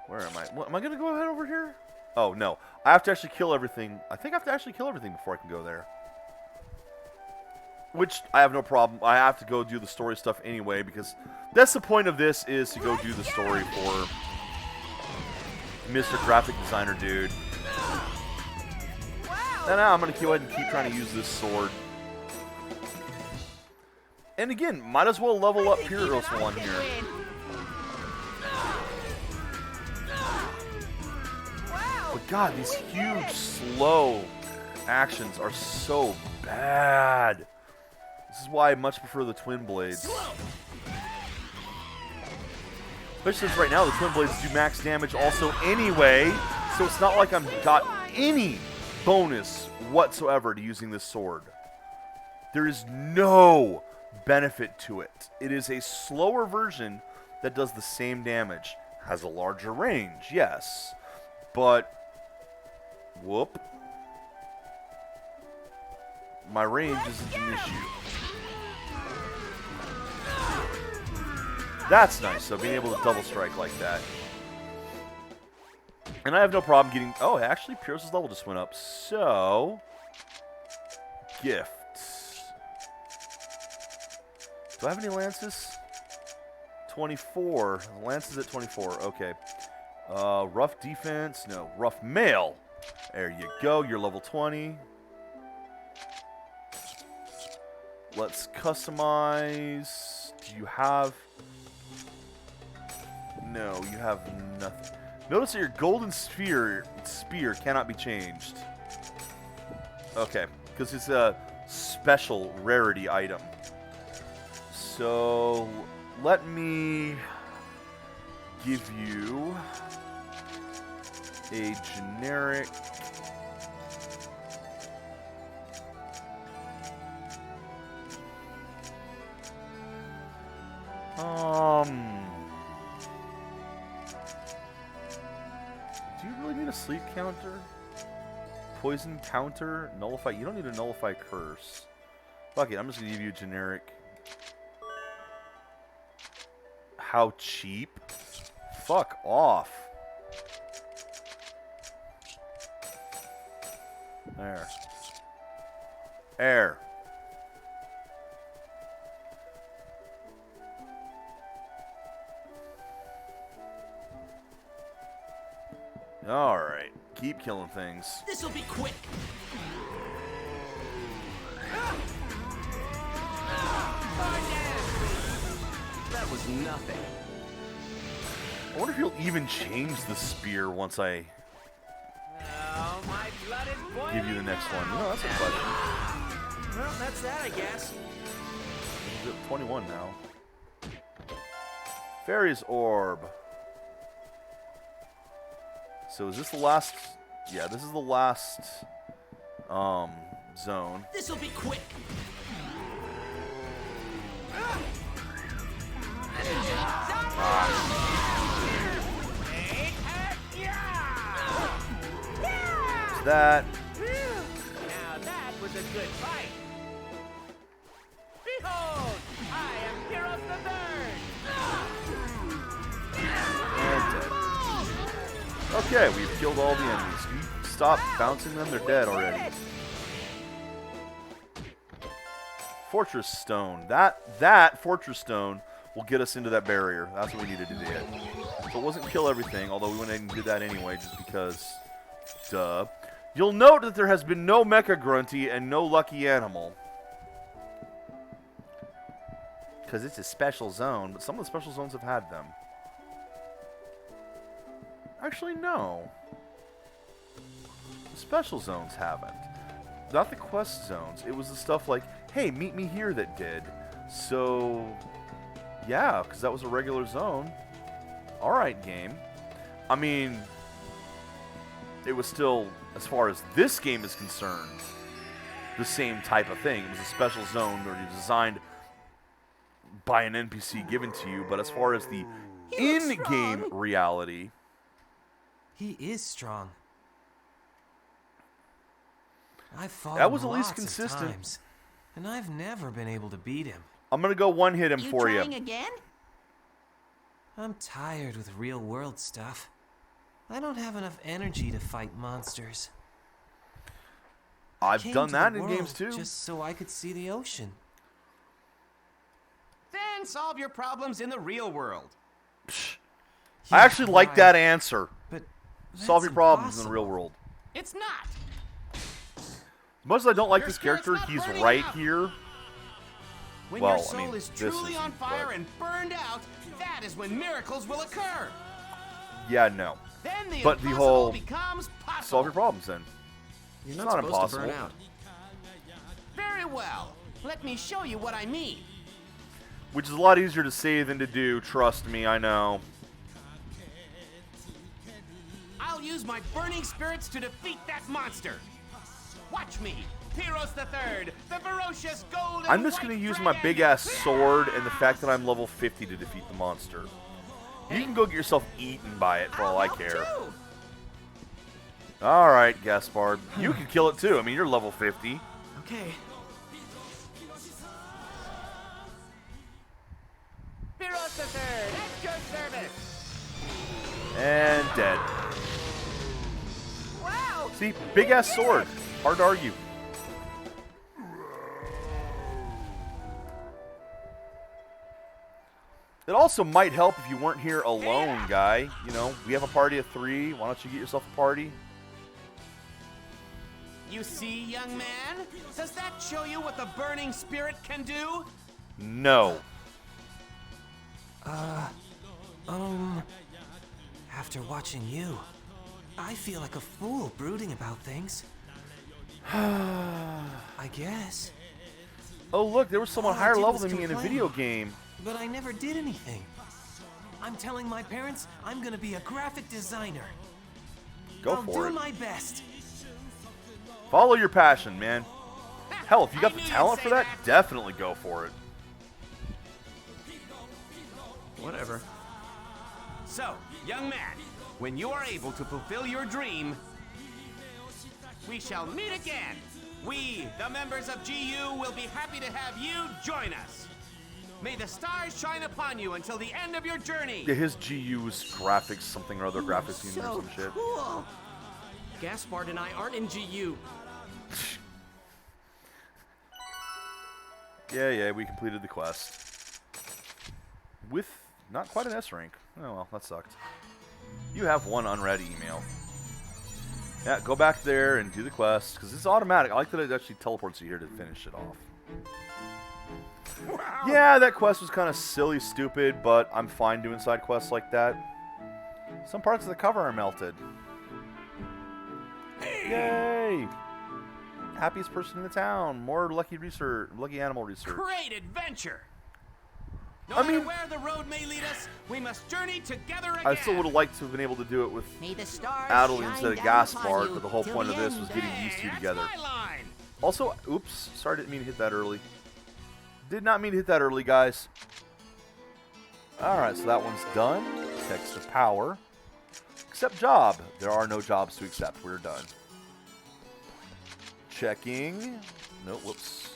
Where am I? What, am I going to go ahead over here? Oh, no. I have to actually kill everything. I think I have to actually kill everything before I can go there. Which, I have no problem. I have to go do the story stuff anyway, because that's the point of this, is to go do the story for Mr. Graphic Designer Dude. And now I'm going to go ahead and keep trying to use this sword. And again, might as well level up Pyros 1 here. But God, these huge, slow actions are so bad. This is why I much prefer the Twin Blades. Especially since right now the Twin Blades do max damage also anyway, so it's not like I've got any bonus whatsoever to using this sword. There is no benefit to it. It is a slower version that does the same damage. Has a larger range, yes. But, whoop. My range isn't an issue. That's nice, though, being able to double strike like that. And I have no problem getting... Oh, actually, Pyros' level just went up. So... Gift. Do I have any lances? 24. Lances at 24. Okay. Rough defense. No. Rough mail. There you go. You're level 20. Let's customize. Do you have... No, you have nothing. Notice that your golden spear cannot be changed. Okay, because it's a special rarity item. So, let me give you a generic... Do you really need a sleep counter? Poison counter? Nullify? You don't need a nullify curse. Fuck it, I'm just gonna give you a generic. How cheap? Fuck off. There. Air. Alright. Keep killing things. This'll be quick. That was nothing. I wonder if he'll even change the spear once I Oh, my blood is boiling. give you the next one. No, that's a question. Well, that's that, I guess. He's at 21 now. Fairy's Orb. So is this the last... Yeah, this is the last zone. This'll be quick. That. Now that was a good fight. Behold, I am Pyros the Third. And dead. Okay, we've killed all the enemies. Can you stop bouncing them? They're dead already. Fortress Stone. That Fortress Stone will get us into that barrier. That's what we needed to do. So it wasn't kill everything, although we went ahead and did that anyway, just because, duh. You'll note that there has been no Mecha Grunty and no Lucky Animal. Because it's a special zone, but some of the special zones have had them. Actually, no. The special zones haven't. Not the quest zones. It was the stuff like, hey, meet me here that did. So, yeah, because that was a regular zone. Alright, game. I mean, it was still, as far as this game is concerned, the same type of thing. It was a special zone where you designed by an NPC given to you, but as far as the in-game reality... He is strong. I've fought that was him at least lots of consistent. times, and I've never been able to beat him. I'm going to go one-hit him for you. Trying again? I'm tired with real-world stuff. I don't have enough energy to fight monsters. I've done that in games too. Just so I could see the ocean. Then solve your problems in the real world. I actually like that answer. But solve your problems in the real world. It's not. As much as I don't like this character, he's right here. When Well, your soul I mean, is this truly isn't, on fire but- and burned out, that is when miracles will occur. Yeah, no. Then the But the impossible whole becomes possible. solve your problems then. You're It's not not supposed to impossible. burn out. Very well. Let me show you what I mean. Which is a lot easier to say than to do, trust me, I know. I'll use my burning spirits to defeat that monster. Watch me, Pyros the Third, the ferocious golden. I'm just going to use my big-ass sword and the fact that I'm level 50 to defeat the monster. You can go get yourself eaten by it for all I care. Alright, Gaspard. You can kill it too. I mean, you're level 50. Okay. Pyros the Third, at your service. And dead. Wow. See, big-ass sword. Hard to argue. It also might help if you weren't here alone, guy. You know, we have a party of 3. Why don't you get yourself a party? You see, young man? Does that show you what the burning spirit can do? No. After watching you, I feel like a fool brooding about things. I guess. Oh, look, there was someone All I higher did level was than me in a complain. video game. But I never did anything. I'm telling my parents I'm gonna be a graphic designer. Go I'll for do it. my best. Follow your passion, man. Hell, if you got I the knew talent you'd for say that, definitely go for it. Whatever. So, young man, when you are able to fulfill your dream, we shall meet again. We, the members of GU, will be happy to have you join us. May the stars shine upon you until the end of your journey. Yeah, his GU's graphics, something or other, graphics team or So some shit. cool. Gaspard and I aren't in GU. Yeah, we completed the quest. With not quite an S rank. Oh well, that sucked. You have one unread email. Yeah, go back there and do the quest, because it's automatic. I like that it actually teleports you here to finish it off. Yeah, that quest was kind of silly, stupid, but I'm fine doing side quests like that. Some parts of the cover are melted. Yay! Happiest person in the town. More lucky animal research. Great adventure. No I matter mean- where the road may lead us, we must journey together again. I still would have liked to have been able to do it with May the stars Adelie shine instead of down Gaspard, upon you but the whole till point the of this end. was getting these two That's together. my line. Also, oops, sorry, didn't mean to hit that early. Did not mean to hit that early, guys. Alright, so that one's done. Text of power. Accept job. There are no jobs to accept. We're done. Checking. No, whoops.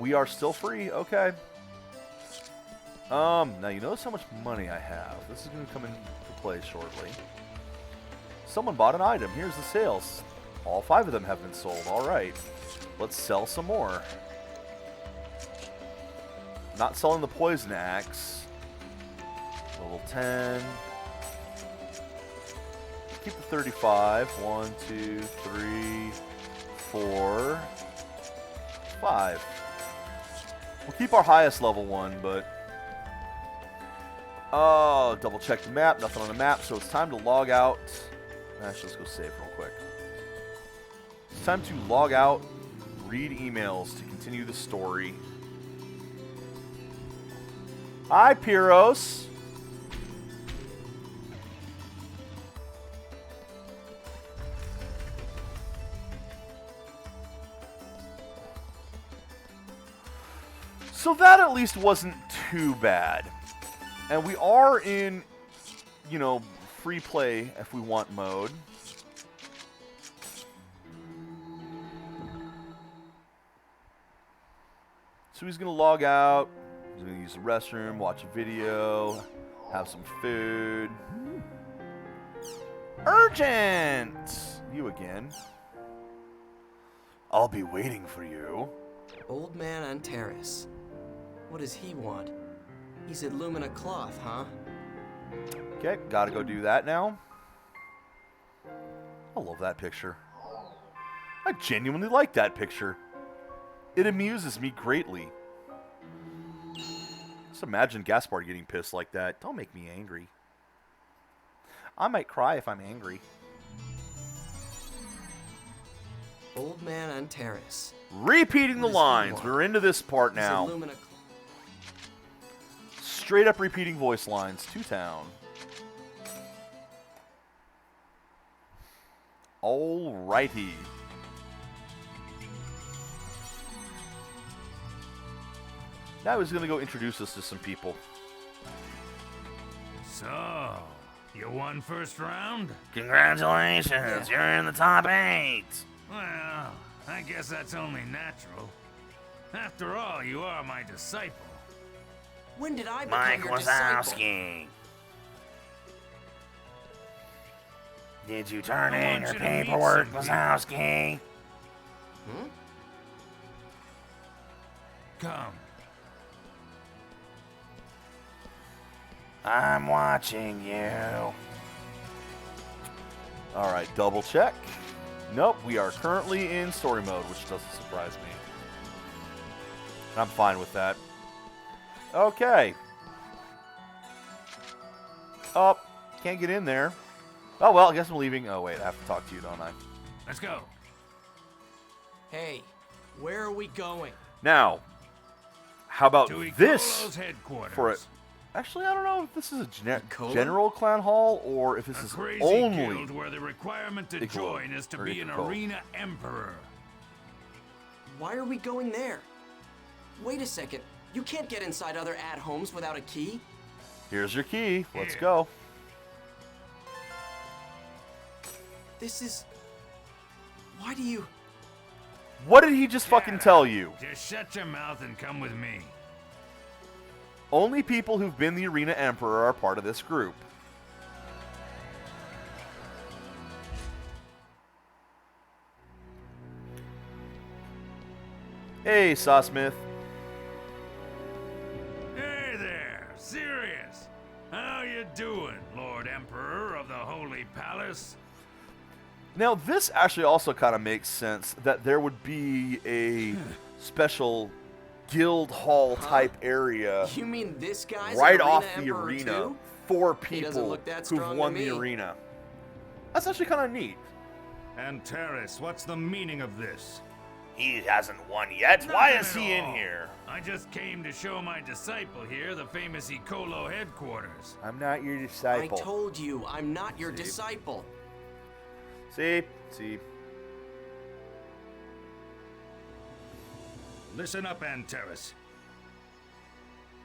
We are still free. Okay. Now you notice how much money I have. This is going to come in play shortly. Someone bought an item. Here's the sales. All 5 of them have been sold. All right. Let's sell some more. Not selling the poison axe. Level 10. Keep the 35. 1, 2, 3, 4, 5. We'll keep our highest level one, but... Oh, double check the map. Nothing on the map, so it's time to log out. Actually, let's go save real quick. It's time to log out, read emails to continue the story. Hi, Pyros. So that at least wasn't too bad. And we are in, you know, free play if we want mode. So he's going to log out. He's going to use the restroom, watch a video, have some food. Urgent! You again. I'll be waiting for you. Old man on terrace. What does he want? He's at Lumina Cloth, huh? Okay, gotta go do that now. I love that picture. I genuinely like that picture. It amuses me greatly. Just imagine Gaspard getting pissed like that. Don't make me angry. I might cry if I'm angry. Old man on terrace. Repeating the lines. We're into this part now. Straight up repeating voice lines. To town. Alrighty. Now he's going to go introduce us to some people. So, you won first round? Congratulations, you're in the top 8. Well, I guess that's only natural. After all, you are my disciple. When did I become your disciple? Did you turn in your paperwork, Wazowski? Hmm? Come. I'm watching you. Alright, double check. Nope, we are currently in story mode, which doesn't surprise me. I'm fine with that. Okay. Oh, can't get in there. Oh, well, I guess I'm leaving. Oh, wait, I have to talk to you, don't I? Let's go. Hey, where are we going? Now, how about to this Icolo's headquarters. for it? Actually, I don't know if this is a general clan hall or if this is crazy only guild where the requirement to Icolo, join is to or be an Icolo. arena emperor. Why are we going there? Wait a second. You can't get inside other at-homes without a key. Here's your key. Let's go. This is... Why do you... What did he just fucking tell you? Just shut your mouth and come with me. Only people who've been the Arena Emperor are part of this group. Hey, Sawsmith. Hey there, Sirius. How you doing, Lord Emperor of the Holy Palace? Now, this actually also kind of makes sense that there would be a special guild hall type area You mean this guy's right an off arena the emperor arena too? for He doesn't people look that who've strong to won the me. arena. That's actually kind of neat. And Terrace, what's the meaning of this? He hasn't won yet. Why is he in here? I just came to show my disciple here the famous Icolo headquarters. I'm not your I disciple. told you, I'm not your disciple. See? Listen up, Antares.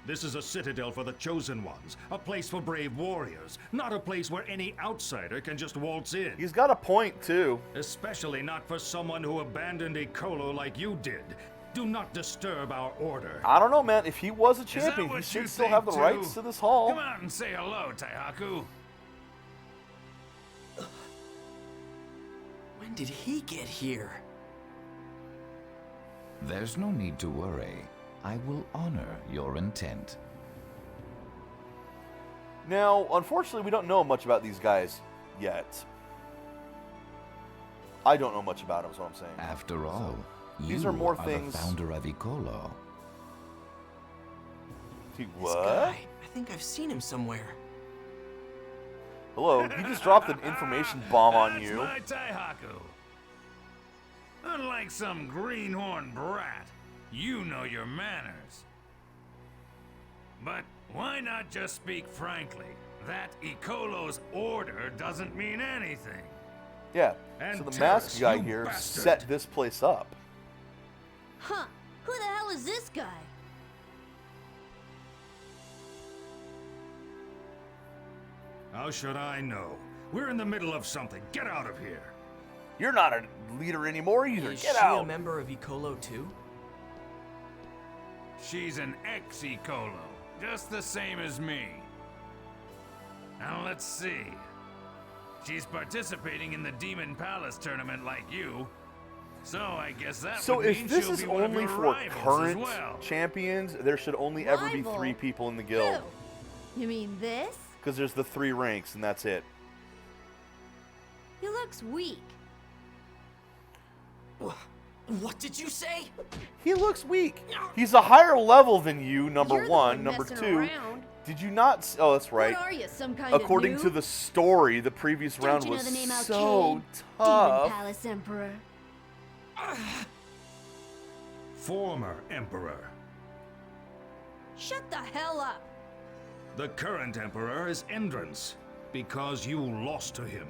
This is a citadel for the chosen ones, a place for brave warriors, not a place where any outsider can just waltz in. He's got a point, too. Especially not for someone who abandoned Icolo like you did. Do not disturb our order. I don't know, man. If he was a Is that champion, he what should you still think have the too? rights to this hall. Come out and say hello, Taihaku. When did he get here? There's no need to worry. I will honor your intent. Now, unfortunately, we don't know much about these guys yet. I don't know much about them, is what I'm saying. After all, these you are more the things. founder of Icolo. What? This guy, I think I've seen him somewhere. Hello, he just dropped an information bomb on you. That's my Taihaku. Unlike some greenhorn brat, you know your manners. But why not just speak frankly? That Icolo's order doesn't mean anything. Yeah, And so the Terrace, mask guy you here bastard. set this place up. Huh. Who the hell is this guy? How should I know? We're in the middle of something. Get out of here. You're not a leader anymore either. Is Get she out. a member of Icolo too? She's an ex-Icolo, just the same as me. Now let's see. She's participating in the Demon Palace tournament like you. So I guess that So would if mean this she'll is be one of only your for rivals current as well. champions, there should only ever be Rival? 3 people in the guild. Who? You mean this? Because there's the 3 ranks, and that's it. He looks weak. What did you say? He looks weak. He's a higher level than you, number You're the 1. one Number messing 2, around. did you not... Oh, that's right. What are you, some kind According of to the story, the previous Don't round you know was the name so Demon tough. Palace Emperor. Former Emperor. Shut the hell up. The current Emperor is Endrance, because you lost to him.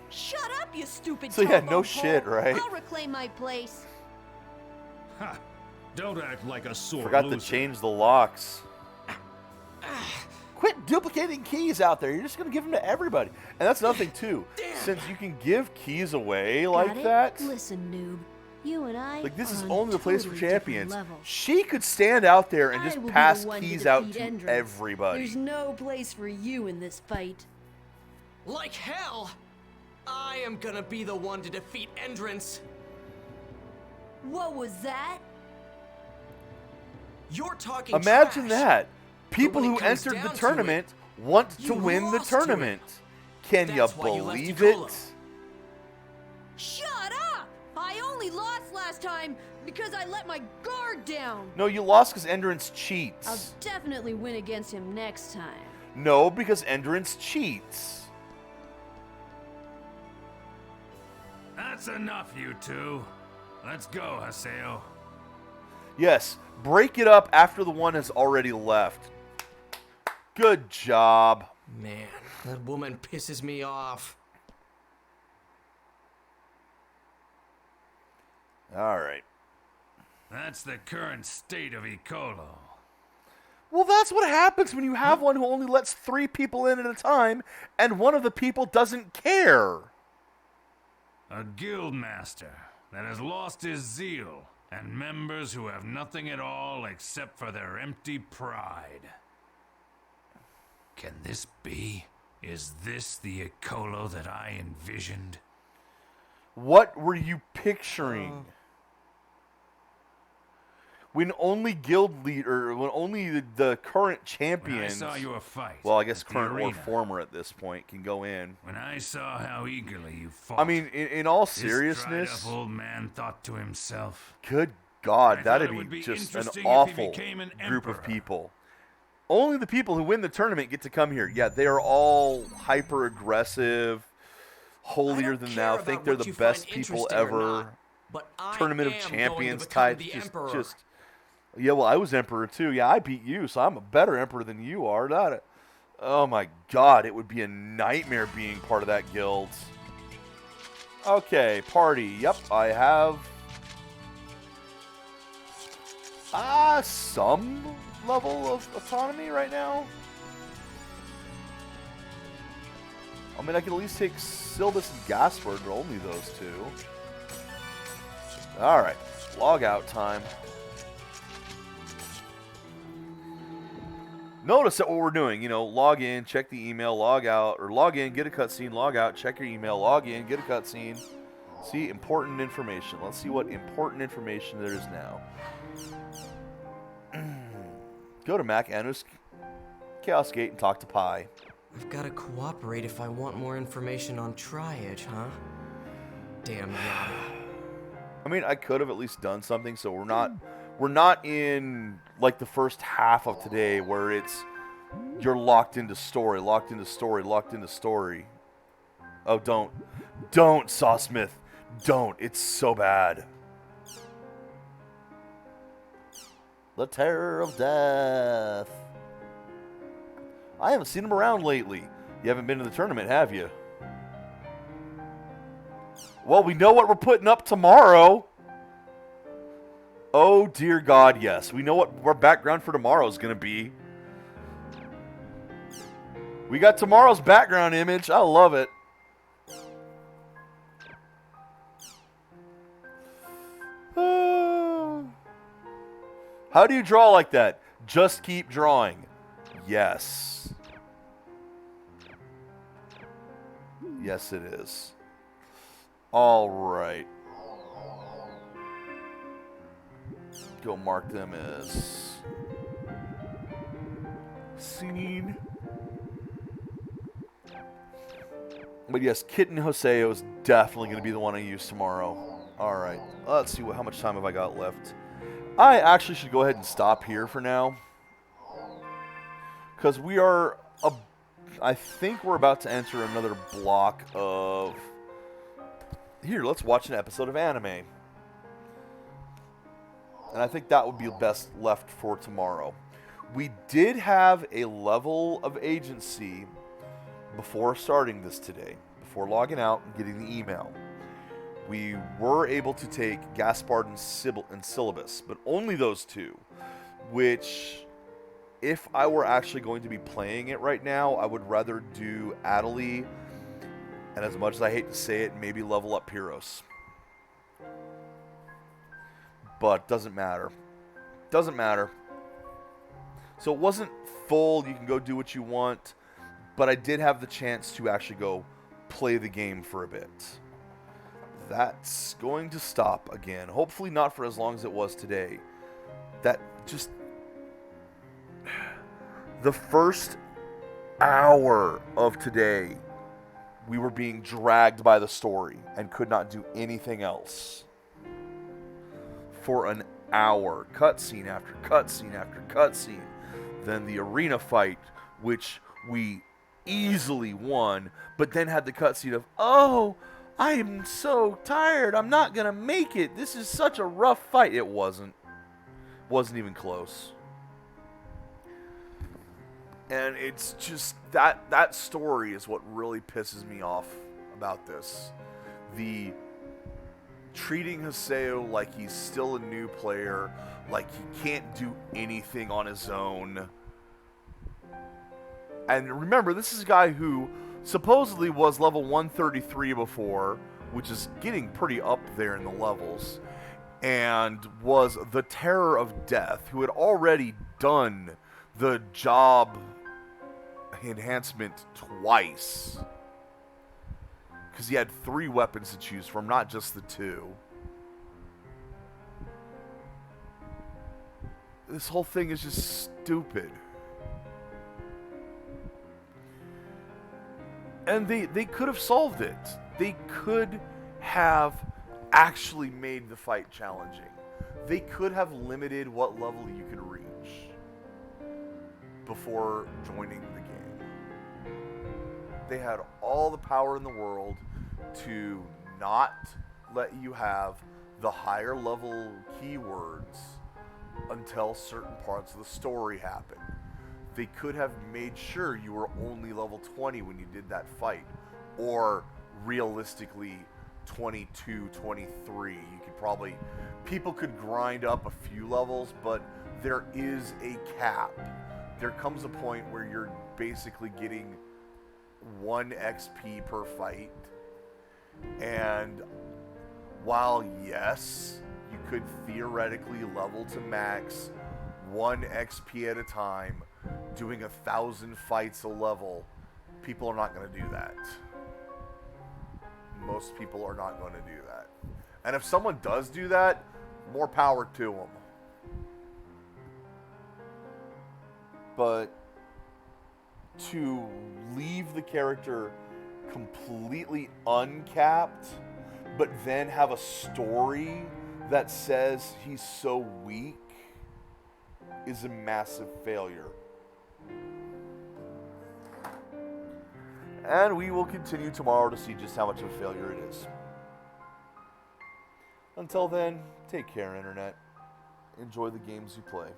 Shut up, you stupid So yeah, no telephone shit, pole. right? I'll reclaim my place. Ha! Don't act like a sore Forgot loser. to change the locks. Quit duplicating keys out there. You're just going to give them to everybody. And that's another thing, too. Since you can give keys away like Got it? that, Listen, noob. You and I like this are is on only the place for totally different champions. levels. She could stand out there and I just will be pass the one to keys out defeat to Endrance. everybody. There's no place for you in this fight. Like hell! I am gonna be the one to defeat Endrance. What was that? You're talking Imagine trash. that. People when it who comes entered the down to tournament want to you win the lost to it. tournament. Can you That's why you left believe Icolo. it? Shut up! I only lost last time because I let my guard down. No, you lost because Endurance cheats. I'll definitely win against him next time. No, because Endurance cheats. That's enough, you two. Let's go, Haseo. Yes, break it up after the one has already left. Good job. Man, that woman pisses me off. All right. That's the current state of Icolo. Well, that's what happens when you have one who only lets 3 people in at a time, and one of the people doesn't care. A guild master that has lost his zeal, and members who have nothing at all except for their empty pride. Can this be? Is this the Icolo that I envisioned? What were you picturing? When only guild leader, when only the current champions. When I saw your fight. Well, I guess at the current or arena. former at this point can go in. When I saw how eagerly you fought. I mean, in all this seriousness, dried-up old man thought to himself. good God, I that'd thought it would be be just an interesting if he awful became an group of emperor. people. Only the people who win the tournament get to come here. Yeah, they are all hyper aggressive, holier than thou. care Think about they're what the you best find people interesting or ever. not, but I Tournament of am going to Champions become type. the Just, emperor. just. Yeah, well, I was emperor too. Yeah, I beat you, so I'm a better emperor than you are. That. Oh my God, it would be a nightmare being part of that guild. Okay, party. Yep, I have. Some level of autonomy right now. I mean, I could at least take Sylvis and Gaspard, but only those 2. Alright, log out time. Notice that what we're doing, you know, log in, check the email, log out, or log in, get a cutscene, log out, check your email, log in, get a cutscene. See, important information. Let's see what important information there is now. Go to Mac Anus Chaos Gate and talk to Pi. I've got to cooperate if I want more information on Tri-Edge, huh? Damn yeah. I mean, I could have at least done something, so we're not in like the first half of today where it's you're locked into story. Oh, don't, Sawsmith, don't. It's so bad. The terror of death. I haven't seen him around lately. You haven't been to the tournament, have you? Well, we know what we're putting up tomorrow. Oh, dear God, yes. We know what our background for tomorrow is going to be. We got tomorrow's background image. I love it. How do you draw like that? Just keep drawing. Yes. Yes, it is. All right. Go mark them as seen. But yes, Kitten Hoseo is definitely going to be the one I use tomorrow. All right. Let's see how much time have I got left. I actually should go ahead and stop here for now. Because we are, I think we're about to enter another block of... Here, let's watch an episode of anime. And I think that would be best left for tomorrow. We did have a level of agency before starting this today. Before logging out and getting the email. We were able to take Gaspard and Syllabus, but only those two. Which, if I were actually going to be playing it right now, I would rather do Adelie, and as much as I hate to say it, maybe level up Pyros. But doesn't matter. Doesn't matter. So it wasn't full, you can go do what you want, but I did have the chance to actually go play the game for a bit. That's going to stop again. Hopefully not for as long as it was today. That just... The first hour of today, we were being dragged by the story and could not do anything else. For an hour. Cutscene after cutscene after cutscene. Then the arena fight, which we easily won, but then had the cutscene of, oh, I am so tired. I'm not going to make it. This is such a rough fight. It wasn't. Wasn't even close. And it's just that story is what really pisses me off about this. The treating Haseo like he's still a new player, like he can't do anything on his own. And remember, this is a guy who supposedly was level 133 before, which is getting pretty up there in the levels, and was the terror of death, who had already done the job enhancement twice. Because he had 3 weapons to choose from, not just the 2. This whole thing is just stupid. And they could have solved it. They could have actually made the fight challenging. They could have limited what level you could reach before joining the game. They had all the power in the world to not let you have the higher level keywords until certain parts of the story happened. They could have made sure you were only level 20 when you did that fight. Or realistically, 22, 23. You could probably... People could grind up a few levels, but there is a cap. There comes a point where you're basically getting 1 XP per fight. And while, yes, you could theoretically level to max 1 XP at a time, doing 1,000 fights a level, people are not going to do that. most people are not going to do that. And if someone does do that, more power to them. But to leave the character completely uncapped, but then have a story that says he's so weak, is a massive failure. And we will continue tomorrow to see just how much of a failure it is. Until then, take care, Internet. Enjoy the games you play.